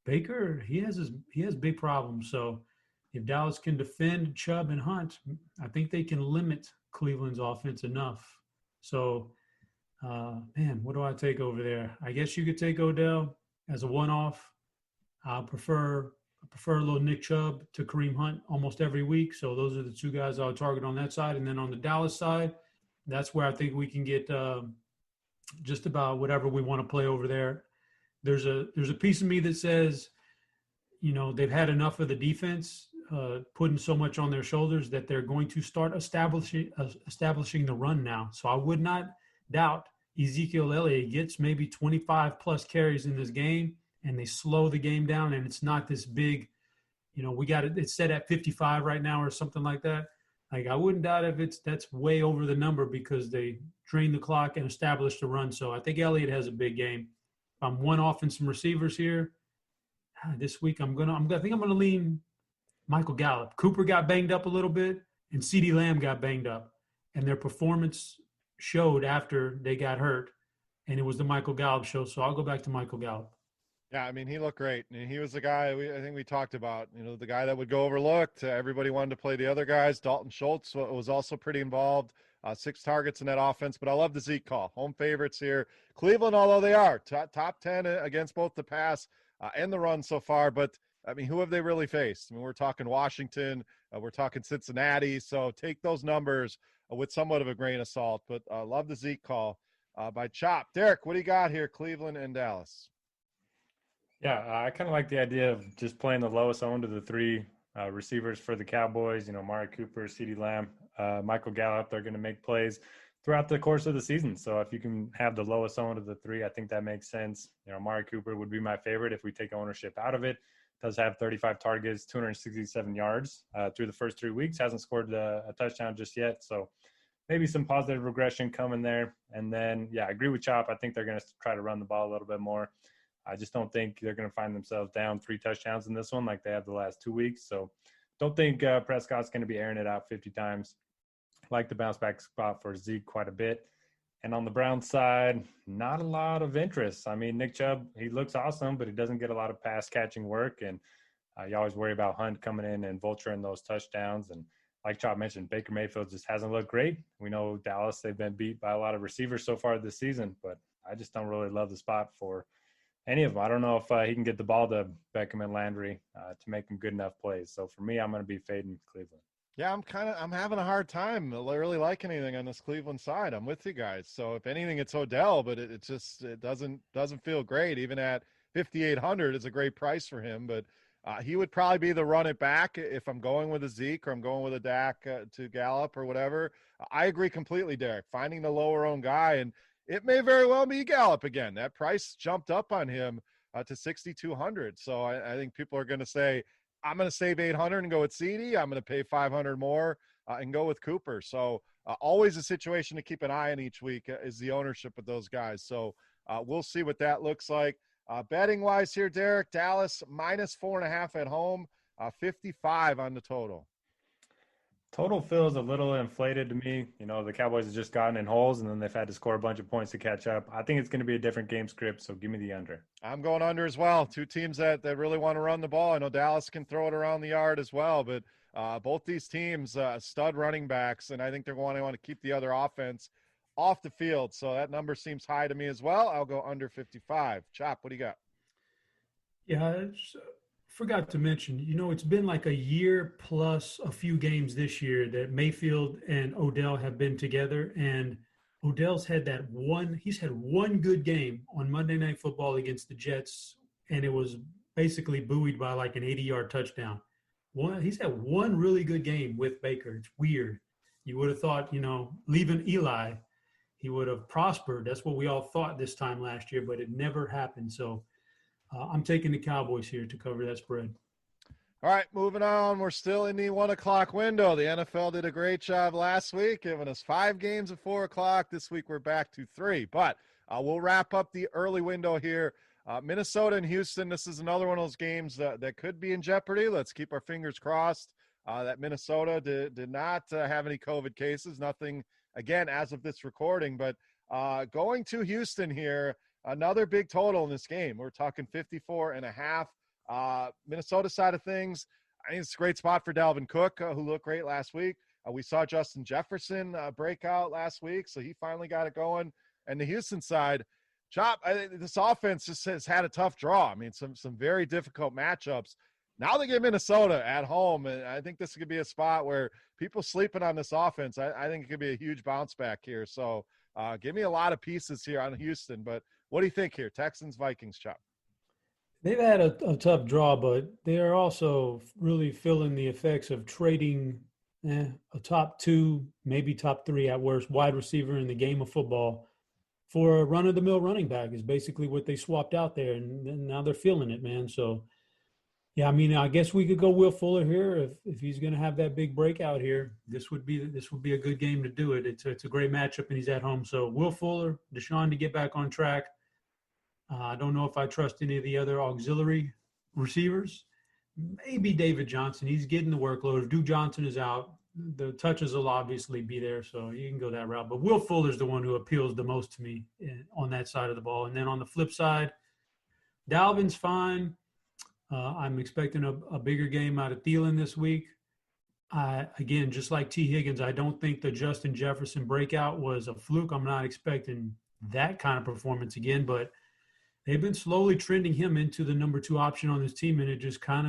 Speaker 3: Baker, he has big problems. So if Dallas can defend Chubb and Hunt, I think they can limit Cleveland's offense enough. So, man, what do I take over there? I guess you could take Odell as a one-off. I prefer a little Nick Chubb to Kareem Hunt almost every week. So those are the two guys I'll target on that side. And then on the Dallas side, that's where I think we can get just about whatever we want to play over there. There's a piece of me that says, they've had enough of the defense putting so much on their shoulders that they're going to start establishing the run now. So I would not doubt Ezekiel Elliott gets maybe 25 plus carries in this game, and they slow the game down, and it's not this big, it's set at 55 right now or something like that. Like, I wouldn't doubt if that's way over the number because they drain the clock and establish the run. So I think Elliott has a big game. I'm one off in some receivers here. This week I think I'm gonna lean Michael Gallup. Cooper got banged up a little bit, and CeeDee Lamb got banged up, and their performance showed after they got hurt, and it was the Michael Gallup show. So I'll go back to Michael Gallup.
Speaker 1: Yeah, I mean, he looked great. And he was the guy I think we talked about, the guy that would go overlooked. Everybody wanted to play the other guys. Dalton Schultz was also pretty involved. 6 targets in that offense. But I love the Zeke call. Home favorites here. Cleveland, although they are top 10 against both the pass and the run so far. But, I mean, who have they really faced? I mean, we're talking Washington. We're talking Cincinnati. So take those numbers with somewhat of a grain of salt. But I love the Zeke call by Chop. Derek, what do you got here, Cleveland and Dallas?
Speaker 2: Yeah, I kind of like the idea of just playing the lowest owned of the 3 receivers for the Cowboys. Amari Cooper, CeeDee Lamb, Michael Gallup. They're going to make plays throughout the course of the season. So if you can have the lowest owned of the 3, I think that makes sense. Amari Cooper would be my favorite if we take ownership out of it. Does have 35 targets, 267 yards through the first 3 weeks. Hasn't scored a touchdown just yet. So maybe some positive regression coming there. And then, I agree with Chop. I think they're going to try to run the ball a little bit more. I just don't think they're going to find themselves down 3 touchdowns in this one like they have the last 2 weeks. So don't think Prescott's going to be airing it out 50 times. Like the bounce back spot for Zeke quite a bit. And on the Browns side, not a lot of interest. I mean, Nick Chubb, he looks awesome, but he doesn't get a lot of pass catching work. And you always worry about Hunt coming in and vulturing those touchdowns. And like Chop mentioned, Baker Mayfield just hasn't looked great. We know Dallas, they've been beat by a lot of receivers so far this season, but I just don't really love the spot for any of them. I don't know if he can get the ball to Beckham and Landry to make them good enough plays. So for me, I'm going to be fading Cleveland.
Speaker 1: Yeah, I'm having a hard time really liking anything on this Cleveland side. I'm with you guys. So if anything, it's Odell, but it doesn't feel great. Even at 5,800, it's a great price for him. But he would probably be the run it back if I'm going with a Zeke or I'm going with a Dak to Gallup or whatever. I agree completely, Derek. Finding the lower owned guy, and it may very well be Gallup again. That price jumped up on him to 6,200. So I think people are going to say, I'm going to save 800 and go with CeeDee. I'm going to pay 500 more and go with Cooper. So always a situation to keep an eye on each week is the ownership of those guys. So we'll see what that looks like. Betting wise here, Derek, Dallas -4.5 at home, 55 on the total.
Speaker 2: Total feels a little inflated to me. The Cowboys have just gotten in holes, and then they've had to score a bunch of points to catch up. I think it's going to be a different game script, so give me the under. I'm
Speaker 1: going under as well. 2 teams that really want to run the ball. I know Dallas can throw it around the yard as well, but both these teams, stud running backs, and I think they're going to want to keep the other offense off the field. So that number seems high to me as well. I'll go under 55. Chop, what do you got?
Speaker 3: Yeah, forgot to mention, it's been like a year plus a few games this year that Mayfield and Odell have been together, and Odell's had he's had one good game on Monday Night Football against the Jets, and it was basically buoyed by like an 80-yard touchdown. He's had one really good game with Baker. It's weird. You would have thought, leaving Eli, he would have prospered. That's what we all thought this time last year, but it never happened. So I'm taking the Cowboys here to cover that spread.
Speaker 1: All right, moving on. We're still in the 1 o'clock window. The NFL did a great job last week, giving us 5 games at 4 o'clock. This week we're back to 3. But we'll wrap up the early window here. Minnesota and Houston, this is another one of those games that could be in jeopardy. Let's keep our fingers crossed. that Minnesota did not have any COVID cases, nothing, again, as of this recording. But going to Houston here, another big total in this game. We're talking 54.5. Minnesota side of things, I think it's a great spot for Dalvin Cook, who looked great last week. We saw Justin Jefferson break out last week, so he finally got it going. And the Houston side, Chop, I think this offense just has had a tough draw. I mean, some very difficult matchups. Now they get Minnesota at home, and I think this could be a spot where people sleeping on this offense, I think it could be a huge bounce back here. So give me a lot of pieces here on Houston. But what do you think here? Texans, Vikings, Chop.
Speaker 3: They've had a tough draw, but they are also really feeling the effects of trading a top 2, maybe top 3 at worst, wide receiver in the game of football for a run-of-the-mill running back is basically what they swapped out there, and now they're feeling it, man. So, yeah, I mean, I guess we could go Will Fuller here if he's going to have that big breakout here. This would be a good game to do it. It's a great matchup, and he's at home. So, Will Fuller, Deshaun to get back on track. I don't know if I trust any of the other auxiliary receivers. Maybe David Johnson. He's getting the workload. If Duke Johnson is out, the touches will obviously be there, so you can go that route. But Will Fuller's the one who appeals the most to me on that side of the ball. And then on the flip side, Dalvin's fine. I'm expecting a bigger game out of Thielen this week. Again, just like T. Higgins, I don't think the Justin Jefferson breakout was a fluke. I'm not expecting that kind of performance again, but they've been slowly trending him into the number 2 option on this team, and it just kind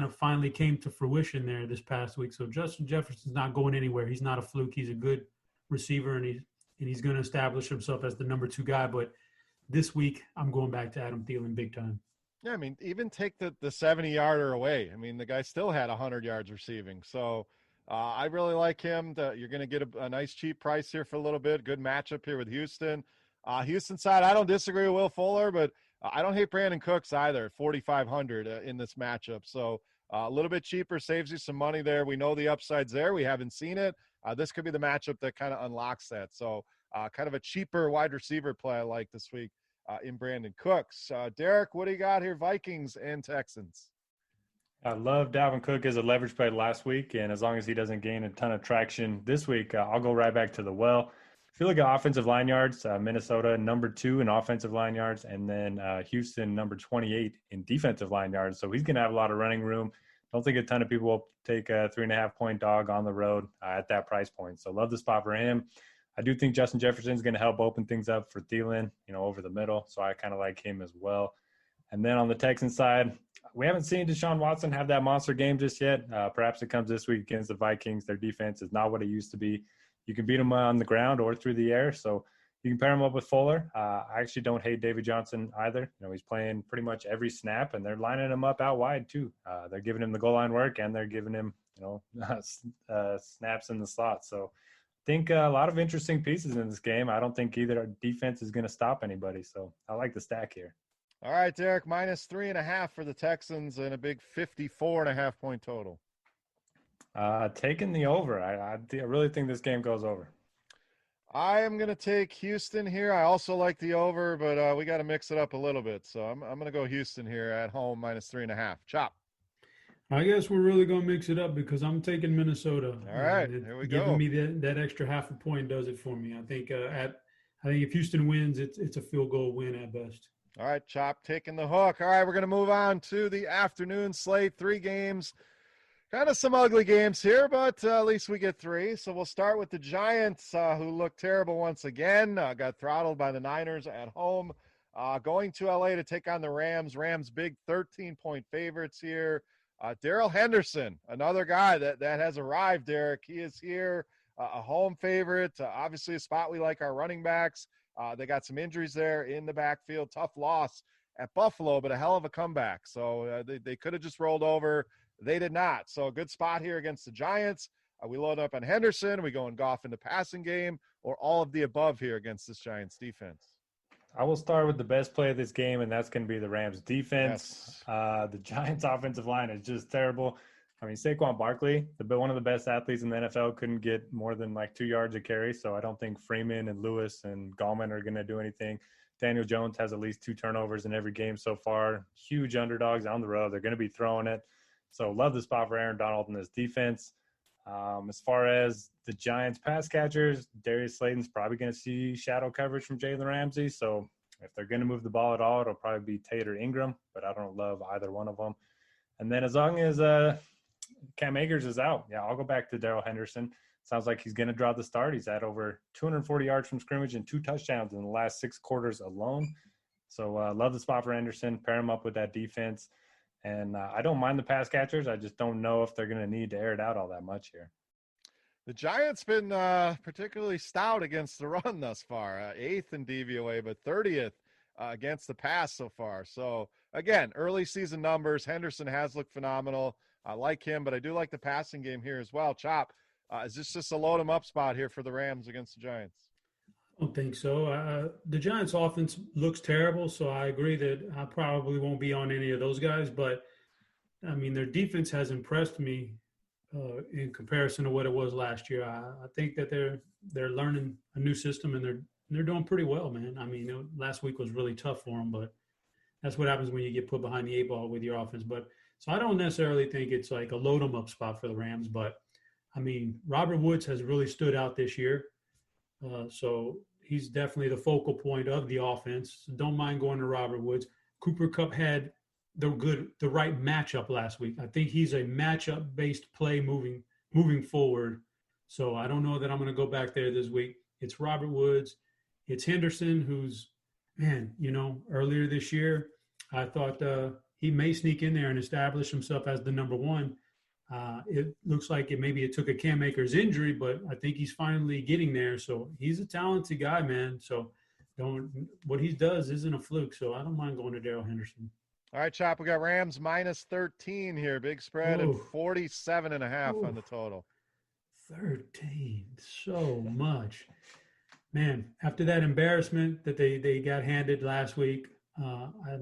Speaker 3: of finally came to fruition there this past week. So Justin Jefferson's not going anywhere. He's not a fluke. He's a good receiver, and he's going to establish himself as the number 2 guy. But this week, I'm going back to Adam Thielen big time.
Speaker 1: Yeah, I mean, even take the 70-yarder away. I mean, the guy still had 100 yards receiving. So I really like him. You're going to get a nice cheap price here for a little bit. Good matchup here with Houston. Houston side, I don't disagree with Will Fuller, but I don't hate Brandon Cooks either at 4,500 in this matchup. So a little bit cheaper, saves you some money there. We know the upside's there. We haven't seen it. This could be the matchup that kind of unlocks that. So kind of a cheaper wide receiver play I like this week in Brandon Cooks. Derek, what do you got here, Vikings and Texans?
Speaker 2: I love Dalvin Cook as a leverage play last week, and as long as he doesn't gain a ton of traction this week, I'll go right back to the well. If you look at offensive line yards, Minnesota number 2 in offensive line yards, and then Houston number 28 in defensive line yards. So he's going to have a lot of running room. Don't think a ton of people will take a 3.5-point dog on the road at that price point. So love the spot for him. I do think Justin Jefferson is going to help open things up for Thielen, over the middle. So I kind of like him as well. And then on the Texans side, we haven't seen Deshaun Watson have that monster game just yet. Perhaps it comes this week against the Vikings. Their defense is not what it used to be. You can beat him on the ground or through the air. So you can pair him up with Fuller. I actually don't hate David Johnson either. He's playing pretty much every snap, and they're lining him up out wide too. They're giving him the goal line work, and they're giving him, snaps in the slot. So I think a lot of interesting pieces in this game. I don't think either defense is going to stop anybody. So I like the stack here.
Speaker 1: All right, Derek, minus 3.5 for the Texans and a big 54.5-point total.
Speaker 2: Taking the over. I really think this game goes over.
Speaker 1: I am going to take Houston here. I also like the over, but we got to mix it up a little bit. So I'm going to go Houston here at home, minus 3.5. Chop.
Speaker 3: I guess we're really going to mix it up because I'm taking Minnesota.
Speaker 1: All right, here we go.
Speaker 3: Giving me that extra 0.5 point does it for me. I think if Houston wins, it's a field goal win at best.
Speaker 1: All right, Chop taking the hook. All right, we're going to move on to the afternoon slate. 3 games. Kind of some ugly games here, but at least we get 3. So we'll start with the Giants, who looked terrible once again. Got throttled by the Niners at home. Going to L.A. to take on the Rams. Rams big 13-point favorites here. Darrell Henderson, another guy that has arrived, Derek. He is here, a home favorite. Obviously a spot we like our running backs. They got some injuries there in the backfield. Tough loss at Buffalo, but a hell of a comeback. So they could have just rolled over. They did not. So a good spot here against the Giants. We load up on Henderson. We go and Goff in the passing game, or all of the above here against this Giants defense.
Speaker 2: I will start with the best play of this game, and that's going to be the Rams defense. Yes. The Giants offensive line is just terrible. I mean, Saquon Barkley, one of the best athletes in the NFL, couldn't get more than 2 yards a carry. So I don't think Freeman and Lewis and Gallman are going to do anything. Daniel Jones has at least 2 turnovers in every game so far. Huge underdogs on the road. They're going to be throwing it. So love the spot for Aaron Donald in this defense. As far as the Giants pass catchers, Darius Slayton's probably going to see shadow coverage from Jalen Ramsey. So if they're going to move the ball at all, it'll probably be Tate or Ingram, but I don't love either one of them. And then as long as Cam Akers is out, yeah, I'll go back to Darrell Henderson. Sounds like he's going to draw the start. He's at over 240 yards from scrimmage and 2 touchdowns in the last 6 quarters alone. So love the spot for Henderson. Pair him up with that defense. And I don't mind the pass catchers. I just don't know if they're going to need to air it out all that much here.
Speaker 1: The Giants been particularly stout against the run thus far. 8th in DVOA, but 30th against the pass so far. So, again, early season numbers. Henderson has looked phenomenal. I like him, but I do like the passing game here as well. Chop, is this just a load 'em up spot here for the Rams against the Giants?
Speaker 3: I don't think so. The Giants' offense looks terrible, so I agree that I probably won't be on any of those guys. But, I mean, their defense has impressed me in comparison to what it was last year. I think that they're learning a new system, and they're doing pretty well, man. I mean, last week was really tough for them, but that's what happens when you get put behind the 8 ball with your offense. But so I don't necessarily think it's like a load 'em up spot for the Rams. But, I mean, Robert Woods has really stood out this year. So he's definitely the focal point of the offense. So don't mind going to Robert Woods. Cooper Kupp had the right matchup last week. I think he's a matchup-based play moving forward. So I don't know that I'm going to go back there this week. It's Robert Woods. It's Henderson, who's, man, earlier this year, I thought he may sneak in there and establish himself as the number 1. It looks like it took a Cam Akers injury, but I think he's finally getting there. So he's a talented guy, man. So what he does isn't a fluke. So I don't mind going to Darrell Henderson.
Speaker 1: All right, Chop, we got Rams minus 13 here. Big spread and 47.5 on the total.
Speaker 3: 13, so much. Man, after that embarrassment that they got handed last week, I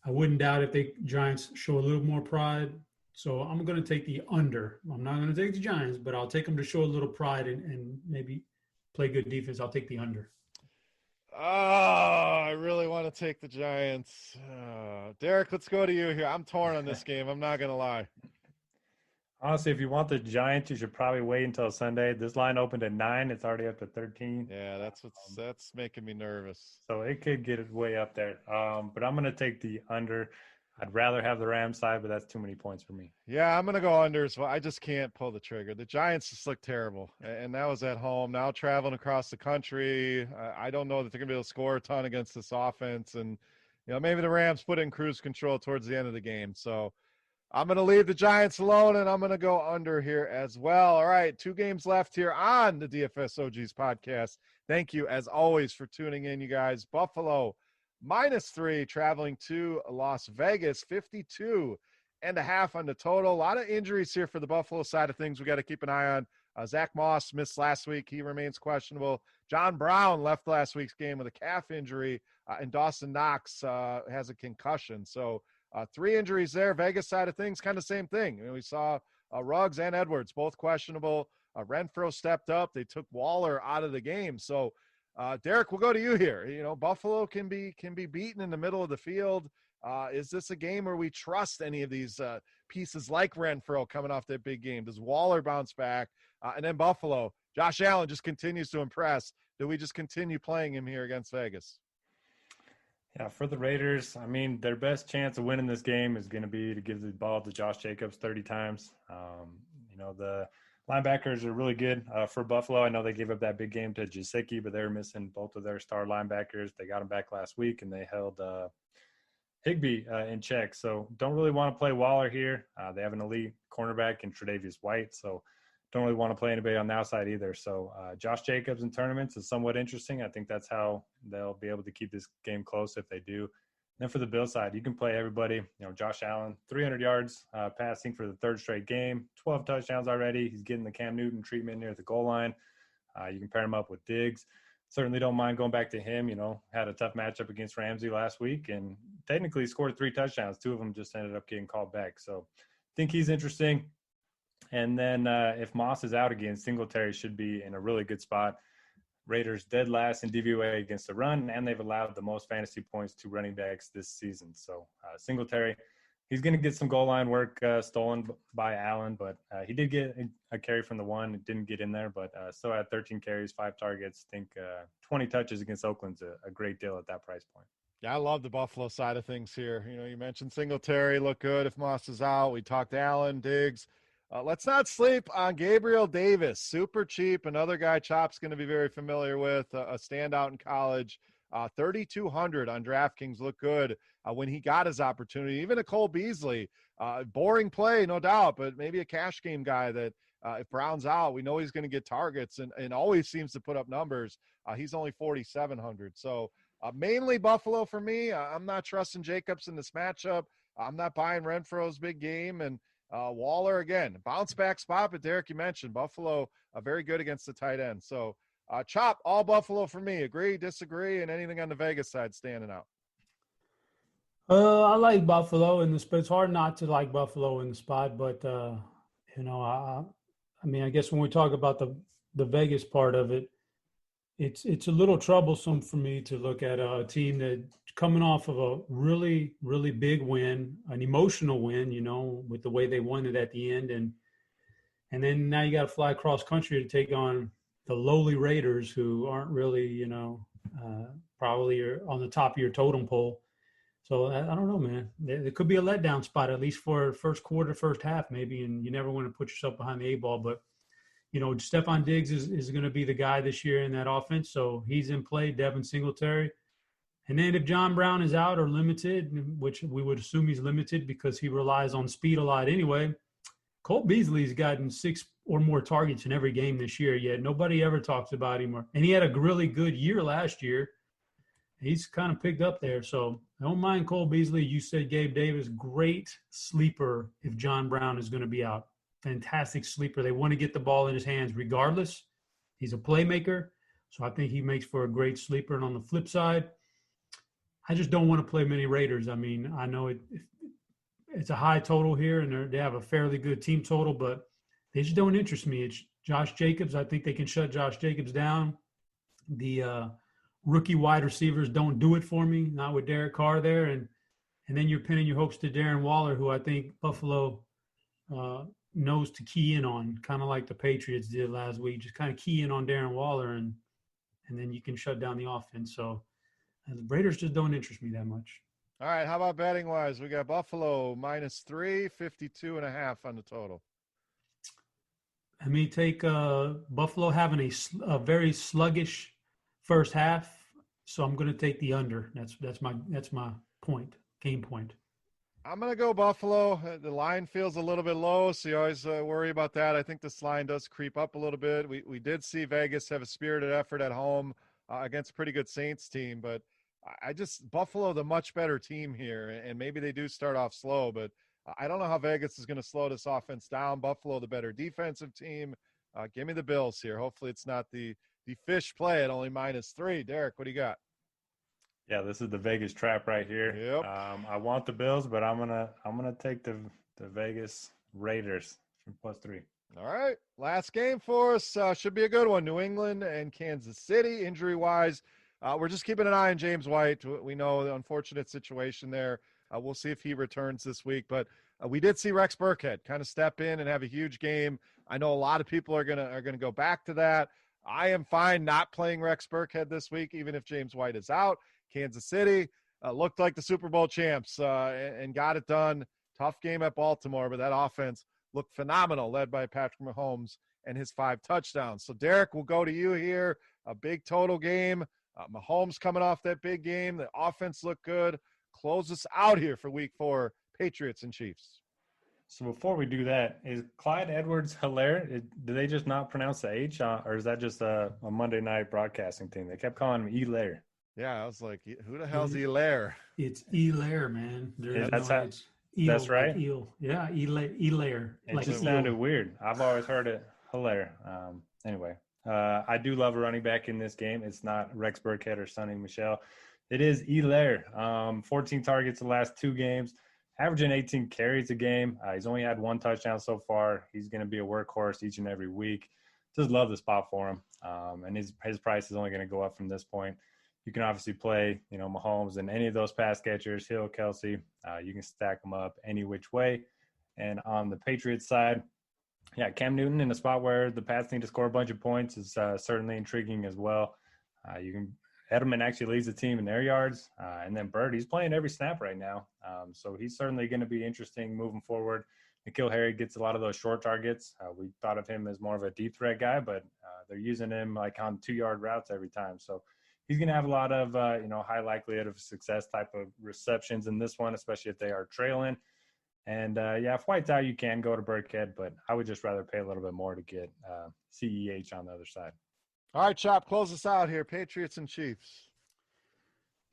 Speaker 3: wouldn't doubt if the Giants show a little more pride. So I'm going to take the under. I'm not going to take the Giants, but I'll take them to show a little pride and maybe play good defense. I'll take the under.
Speaker 1: Oh, I really want to take the Giants. Derek, let's go to you here. I'm torn on this game. I'm not going to lie.
Speaker 2: Honestly, if you want the Giants, you should probably wait until Sunday. This line opened at 9. It's already up to 13.
Speaker 1: Yeah, that's making me nervous.
Speaker 2: So it could get it way up there. But I'm going to take the under. I'd rather have the Rams side, but that's too many points for me.
Speaker 1: Yeah, I'm going to go under as well. I just can't pull the trigger. The Giants just look terrible, and that was at home. Now traveling across the country, I don't know that they're going to be able to score a ton against this offense. And, maybe the Rams put in cruise control towards the end of the game. So I'm going to leave the Giants alone, and I'm going to go under here as well. All right, 2 games left here on the DFS OGs podcast. Thank you, as always, for tuning in, you guys. Buffalo -3 traveling to Las Vegas, 52.5 on the total. A lot of injuries here for the Buffalo side of things we got to keep an eye on. Zach Moss missed last week. He remains questionable. John Brown left last week's game with a calf injury, and Dawson Knox has a concussion. So 3 injuries there. Vegas side of things, kind of same thing. We saw Ruggs and Edwards, both questionable. Renfro stepped up. They took Waller out of the game. So Derek, we'll go to you here. Buffalo can be beaten in the middle of the field. Is this a game where we trust any of these pieces like Renfro coming off that big game? Does Waller bounce back? And then Buffalo, Josh Allen just continues to impress. Do we just continue playing him here against Vegas?
Speaker 2: Yeah, for the Raiders, I mean, their best chance of winning this game is going to be to give the ball to Josh Jacobs 30 times. The linebackers are really good for Buffalo. I know they gave up that big game to Gesicki, but they were missing both of their star linebackers. They got him back last week, and they held Higbee in check. So don't really want to play Waller here. They have an elite cornerback in Tre'Davious White, so don't really want to play anybody on the outside either. So Josh Jacobs in tournaments is somewhat interesting. I think that's how they'll be able to keep this game close if they do. Then for the Bills side, you can play everybody. Josh Allen, 300 yards passing for the 3rd straight game, 12 touchdowns already. He's getting the Cam Newton treatment near the goal line. You can pair him up with Diggs. Certainly don't mind going back to him. Had a tough matchup against Ramsey last week and technically scored 3 touchdowns. 2 of them just ended up getting called back. So I think he's interesting. And then if Moss is out again, Singletary should be in a really good spot. Raiders dead last in DVOA against the run, and they've allowed the most fantasy points to running backs this season. So Singletary, he's going to get some goal line work stolen by Allen, but he did get a carry from the one. It didn't get in there, but still had 13 carries, 5 targets. I think 20 touches against Oakland's a great deal at that price point.
Speaker 1: Yeah, I love the Buffalo side of things here. You mentioned Singletary look good if Moss is out. We talked Allen, Diggs. Let's not sleep on Gabriel Davis. Super cheap. Another guy Chop's going to be very familiar with. A standout in college. 3,200 on DraftKings looked good when he got his opportunity. Even a Cole Beasley. Boring play, no doubt, but maybe a cash game guy that if Brown's out, we know he's going to get targets and always seems to put up numbers. He's only 4,700. So, mainly Buffalo for me. I'm not trusting Jacobs in this matchup. I'm not buying Renfro's big game. And Waller, again, bounce back spot. But Derek, you mentioned Buffalo very good against the tight end. So Chop, all Buffalo for me. Agree, disagree, and anything on the Vegas side standing out?
Speaker 3: I like Buffalo in the spot. It's hard not to like Buffalo in the spot, but I mean, I guess when we talk about the Vegas part of it, it's a little troublesome for me to look at a team that coming off of a really, really big win, an emotional win, with the way they won it at the end. And then now you got to fly across country to take on the lowly Raiders, who aren't really, probably on the top of your totem pole. So I don't know, man. There could be a letdown spot, at least for first quarter, first half maybe, and you never want to put yourself behind the eight ball. But Stephon Diggs is going to be the guy this year in that offense. So he's in play, Devin Singletary. And then if John Brown is out or limited, which we would assume he's limited because he relies on speed a lot anyway, Cole Beasley's gotten 6 or more targets in every game this year, yet nobody ever talks about him. And he had a really good year last year. He's kind of picked up there. So I don't mind Cole Beasley. You said Gabe Davis, great sleeper if John Brown is going to be out. Fantastic sleeper. They want to get the ball in his hands regardless. He's a playmaker, so I think he makes for a great sleeper. And on the flip side, I just don't want to play many Raiders. I mean, I know it's a high total here, and they have a fairly good team total, but they just don't interest me. It's Josh Jacobs. I think they can shut Josh Jacobs down. The rookie wide receivers don't do it for me, not with Derek Carr there. And then you're pinning your hopes to Darren Waller, who I think Buffalo knows to key in on, kind of like the Patriots did last week. Just kind of key in on Darren Waller, and then you can shut down the offense. So the Raiders just don't interest me that much.
Speaker 1: All right, how about betting wise? We got Buffalo -3, 52.5 on the total.
Speaker 3: Let me take Buffalo having a very sluggish first half, so I'm going to take the under. That's my point, game point.
Speaker 1: I'm going to go Buffalo. The line feels a little bit low, so you always worry about that. I think this line does creep up a little bit. We did see Vegas have a spirited effort at home against a pretty good Saints team, but Buffalo, the much better team here, and maybe they do start off slow, but I don't know how Vegas is going to slow this offense down. Buffalo, the better defensive team. Give me the Bills here. Hopefully it's not the fish play at only -3. Derek, what do you got?
Speaker 2: Yeah, this is the Vegas trap right here.
Speaker 1: Yep.
Speaker 2: I want the Bills, but I'm gonna take the Vegas Raiders from +3.
Speaker 1: All right, last game for us should be a good one. New England and Kansas City. Injury-wise, we're just keeping an eye on James White. We know the unfortunate situation there. We'll see if he returns this week, but we did see Rex Burkhead kind of step in and have a huge game. I know a lot of people are gonna go back to that. I am fine not playing Rex Burkhead this week, even if James White is out. Kansas City looked like the Super Bowl champs and got it done. Tough game at Baltimore, but that offense looked phenomenal, led by Patrick Mahomes and his 5 touchdowns. So, Derek, we'll go to you here. A big total game. Mahomes coming off that big game. The offense looked good. Close us out here for Week 4, Patriots and Chiefs.
Speaker 2: So before we do that, is Clyde Edwards-Helaire? Do they just not pronounce the H, or is that just a Monday night broadcasting thing? They kept calling him Elaire.
Speaker 1: Yeah, I was like, who the hell's Elaire?
Speaker 3: It's Elaire, man.
Speaker 2: That's right?
Speaker 3: Like eel. Yeah, Elaire.
Speaker 2: It
Speaker 3: like
Speaker 2: just sounded weird. I've always heard it Helaire. Anyway, I do love a running back in this game. It's not Rex Burkhead or Sonny Michel. It is Elaire. 14 targets the last 2 games, averaging 18 carries a game. He's only had 1 touchdown so far. He's going to be a workhorse each and every week. Just love the spot for him. And his price is only going to go up from this point. you can obviously play, Mahomes and any of those pass catchers, Hill, Kelsey. You can stack them up any which way. And on the Patriots side, Cam Newton in a spot where the Pats need to score a bunch of points is certainly intriguing as well. Edelman actually leads the team in their yards. And then Bird, he's playing every snap right now. So he's certainly going to be interesting moving forward. N'Keal Harry gets a lot of those short targets. We thought of him as more of a deep threat guy, but they're using him like on 2-yard routes every time. So he's going to have a lot of, high likelihood of success type of receptions in this one, especially if they are trailing. And, if White's out, you can go to Burkhead, but I would just rather pay a little bit more to get CEH on the other side.
Speaker 1: All right, Chop, close us out here. Patriots and Chiefs.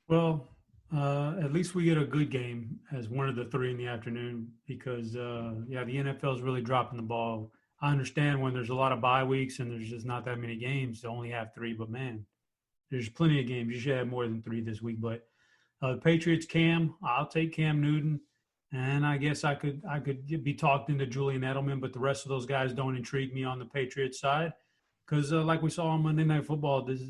Speaker 3: Well, at least we get a good game as one of the 3 in the afternoon because, the NFL is really dropping the ball. I understand when there's a lot of bye weeks and there's just not that many games to only have 3, but, man, there's plenty of games. You should have more than 3 this week. But the Patriots, Cam, I'll take Cam Newton. And I guess I could be talked into Julian Edelman, but the rest of those guys don't intrigue me on the Patriots side because like we saw on Monday Night Football, this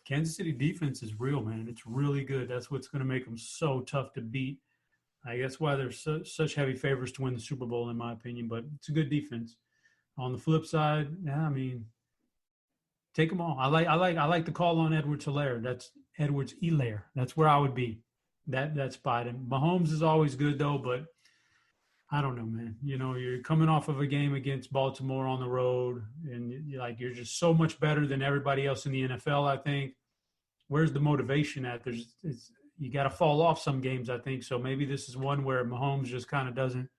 Speaker 3: Kansas City defense is real, man. It's really good. That's what's going to make them so tough to beat. I guess why they're such heavy favorites to win the Super Bowl, in my opinion, but it's a good defense. On the flip side, take them all. I like the call on Edwards-Helaire. That's Edwards-Helaire. That's where I would be. That spot. And Mahomes is always good though, but I don't know, man. You're coming off of a game against Baltimore on the road, and you're just so much better than everybody else in the NFL. I think. Where's the motivation at? You got to fall off some games, I think. So maybe this is one where Mahomes just kind of doesn't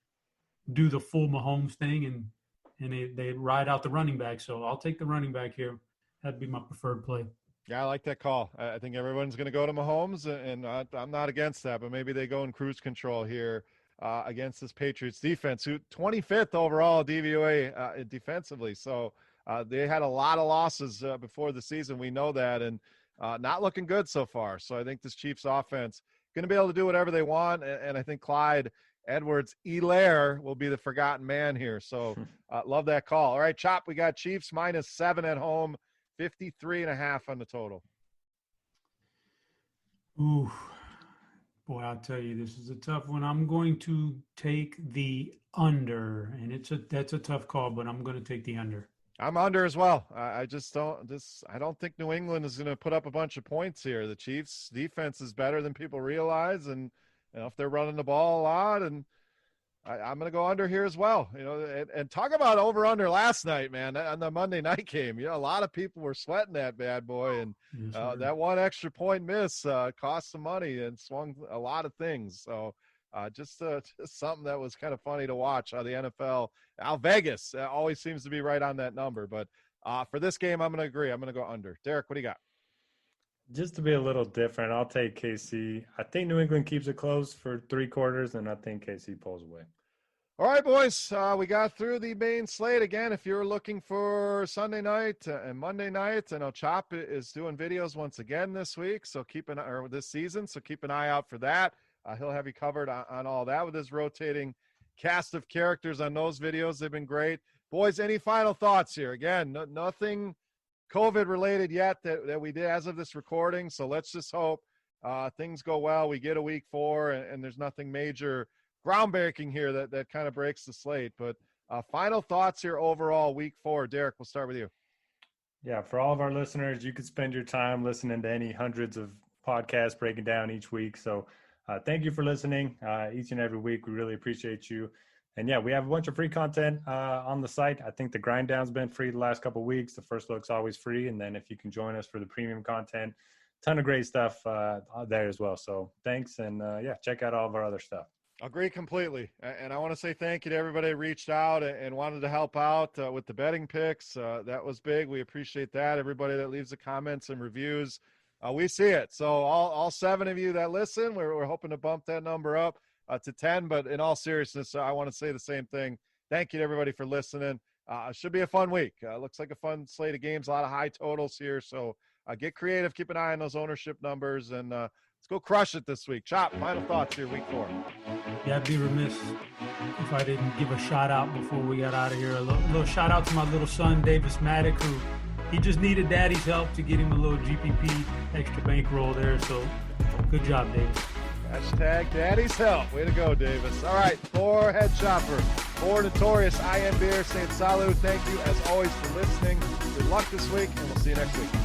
Speaker 3: do the full Mahomes thing, and they ride out the running back. So I'll take the running back here. That'd be my preferred play.
Speaker 1: Yeah, I like that call. I think everyone's going to go to Mahomes, and I'm not against that, but maybe they go in cruise control here against this Patriots defense, who 25th overall DVOA defensively. So they had a lot of losses before the season. We know that, and not looking good so far. So I think this Chiefs offense going to be able to do whatever they want, and I think Clyde Edwards-Helaire will be the forgotten man here. So love that call. All right, Chop, we got Chiefs -7 at home. 53.5 on the total.
Speaker 3: Ooh, boy, I'll tell you, this is a tough one. I'm going to take the under, and that's a tough call, but I'm going to take the under.
Speaker 1: I'm under as well. I don't think New England is going to put up a bunch of points here. The Chiefs' defense is better than people realize, and if they're running the ball a lot, and I'm going to go under here as well. And talk about over/under last night, man, on the Monday night game. A lot of people were sweating that bad boy, and that one extra point miss cost some money and swung a lot of things. So just something that was kind of funny to watch. The NFL, Vegas always seems to be right on that number. But for this game, I'm going to agree. I'm going to go under. Derek, what do you got?
Speaker 2: Just to be a little different, I'll take KC. I think New England keeps it close for 3 quarters, and I think KC pulls away.
Speaker 1: All right, boys, we got through the main slate. Again, if you're looking for Sunday night and Monday night, I know Chop is doing videos once again this week, so this season, so keep an eye out for that. He'll have you covered on all that with his rotating cast of characters on those videos. They've been great. Boys, any final thoughts here? Again, nothing COVID related yet that we did as of this recording. So let's just hope things go well. We get a week 4 and there's nothing major groundbreaking here that kind of breaks the slate. But final thoughts here overall week 4. Derek, we'll start with you.
Speaker 2: Yeah. For all of our listeners, you could spend your time listening to any hundreds of podcasts breaking down each week. So thank you for listening each and every week. We really appreciate you. And we have a bunch of free content on the site. I think the grind down's been free the last couple of weeks. The first look's always free. And then if you can join us for the premium content, ton of great stuff there as well. So thanks. And check out all of our other stuff.
Speaker 1: Agree completely. And I want to say thank you to everybody who reached out and wanted to help out with the betting picks. That was big. We appreciate that. Everybody that leaves the comments and reviews, we see it. So all 7 of you that listen, we're hoping to bump that number up to 10, but in all seriousness, I want to say the same thing. Thank you to everybody for listening. Should be a fun week. Looks like a fun slate of games, a lot of high totals here. So get creative, keep an eye on those ownership numbers, and let's go crush it this week. Chop, final thoughts here, week 4.
Speaker 3: Yeah, I'd be remiss if I didn't give a shout out before we got out of here. A little shout out to my little son, Davis Maddock, who He just needed daddy's help to get him a little GPP extra bankroll there. So good job, Davis.
Speaker 1: Hashtag daddy's help. Way to go, Davis. All right, for Head Shopper, for Notorious, I am Beer saying salud. Thank you, as always, for listening. Good luck this week, and we'll see you next week.